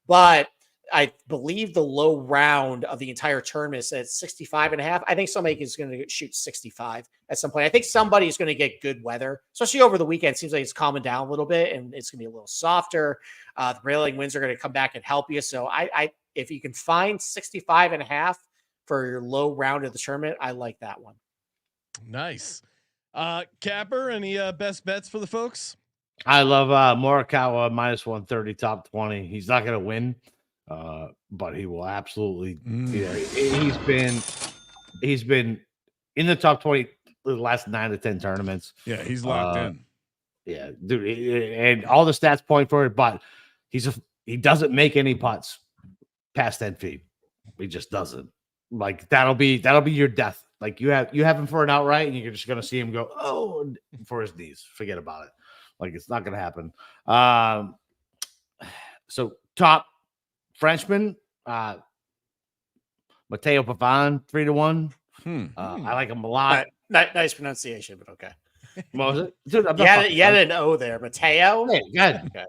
but I believe the low round of the entire tournament is at 65.5. I think somebody is going to shoot 65 at some point. I think somebody is going to get good weather, especially over the weekend. It seems like it's calming down a little bit and it's going to be a little softer. The prevailing winds are going to come back and help you. So if you can find 65.5 for your low round of the tournament, I like that one. Nice. Capper, any best bets for the folks? I love Morikawa minus 130 top 20. He's not going to win, but he will absolutely. You know, he's been in the top 20 the last 9 to 10 tournaments. Yeah, he's locked in. Yeah, dude, and all the stats point for it, but he doesn't make any putts past 10 feet. He just doesn't. Like that'll be your death. Like you have him for an outright, and you're just gonna see him go for his knees. Forget about it. Like it's not gonna happen. So top Frenchman, Matteo Pavon 3-1. I like him a lot. Nice pronunciation, but okay. What was it? Dude, You had an O there, Matteo. Hey, good. Okay.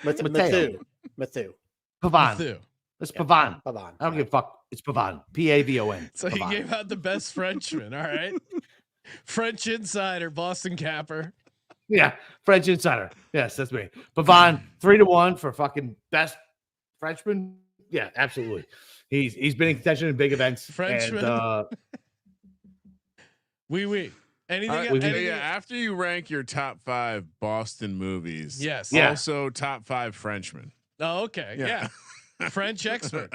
Matteo. Matthew. Pavon. It's Pavon. Pavon. I don't give a fuck. It's Pavon. Pavon. So he gave out the best Frenchman. All right. French insider, Boston Capper. Yeah, French insider. Yes, that's me. Pavon 3-1 for fucking best Frenchman. Yeah, absolutely. He's been in contention in big events. Frenchman. And, Oui. Anything? Yeah, after you rank your top 5 Boston movies, Yes. Yeah. Also top 5 Frenchmen. Oh, okay. Yeah. French expert.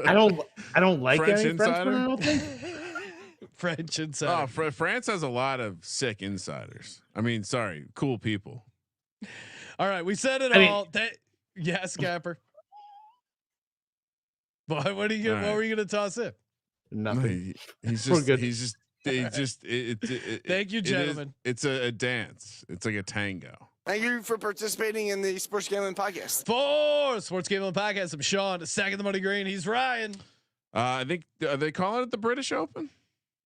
I don't like French any insider? Frenchman, I don't think. French insider. Oh, France has a lot of sick insiders. I mean, sorry, cool people. All right, we said it all. Yes, Capper. What are you gonna, what were you gonna toss in? Nothing. He's We're just good. he's just Thank you, gentlemen. It's a dance. It's like a tango. Thank you for participating in the Sports Gambling Podcast. For Sports Gambling Podcast, I'm Sean, stacking the money green. He's Ryan. I think are they calling it the British Open?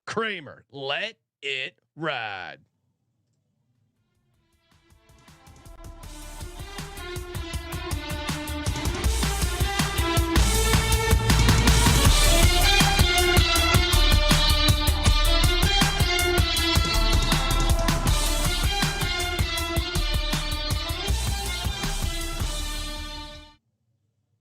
Kramer, let it ride.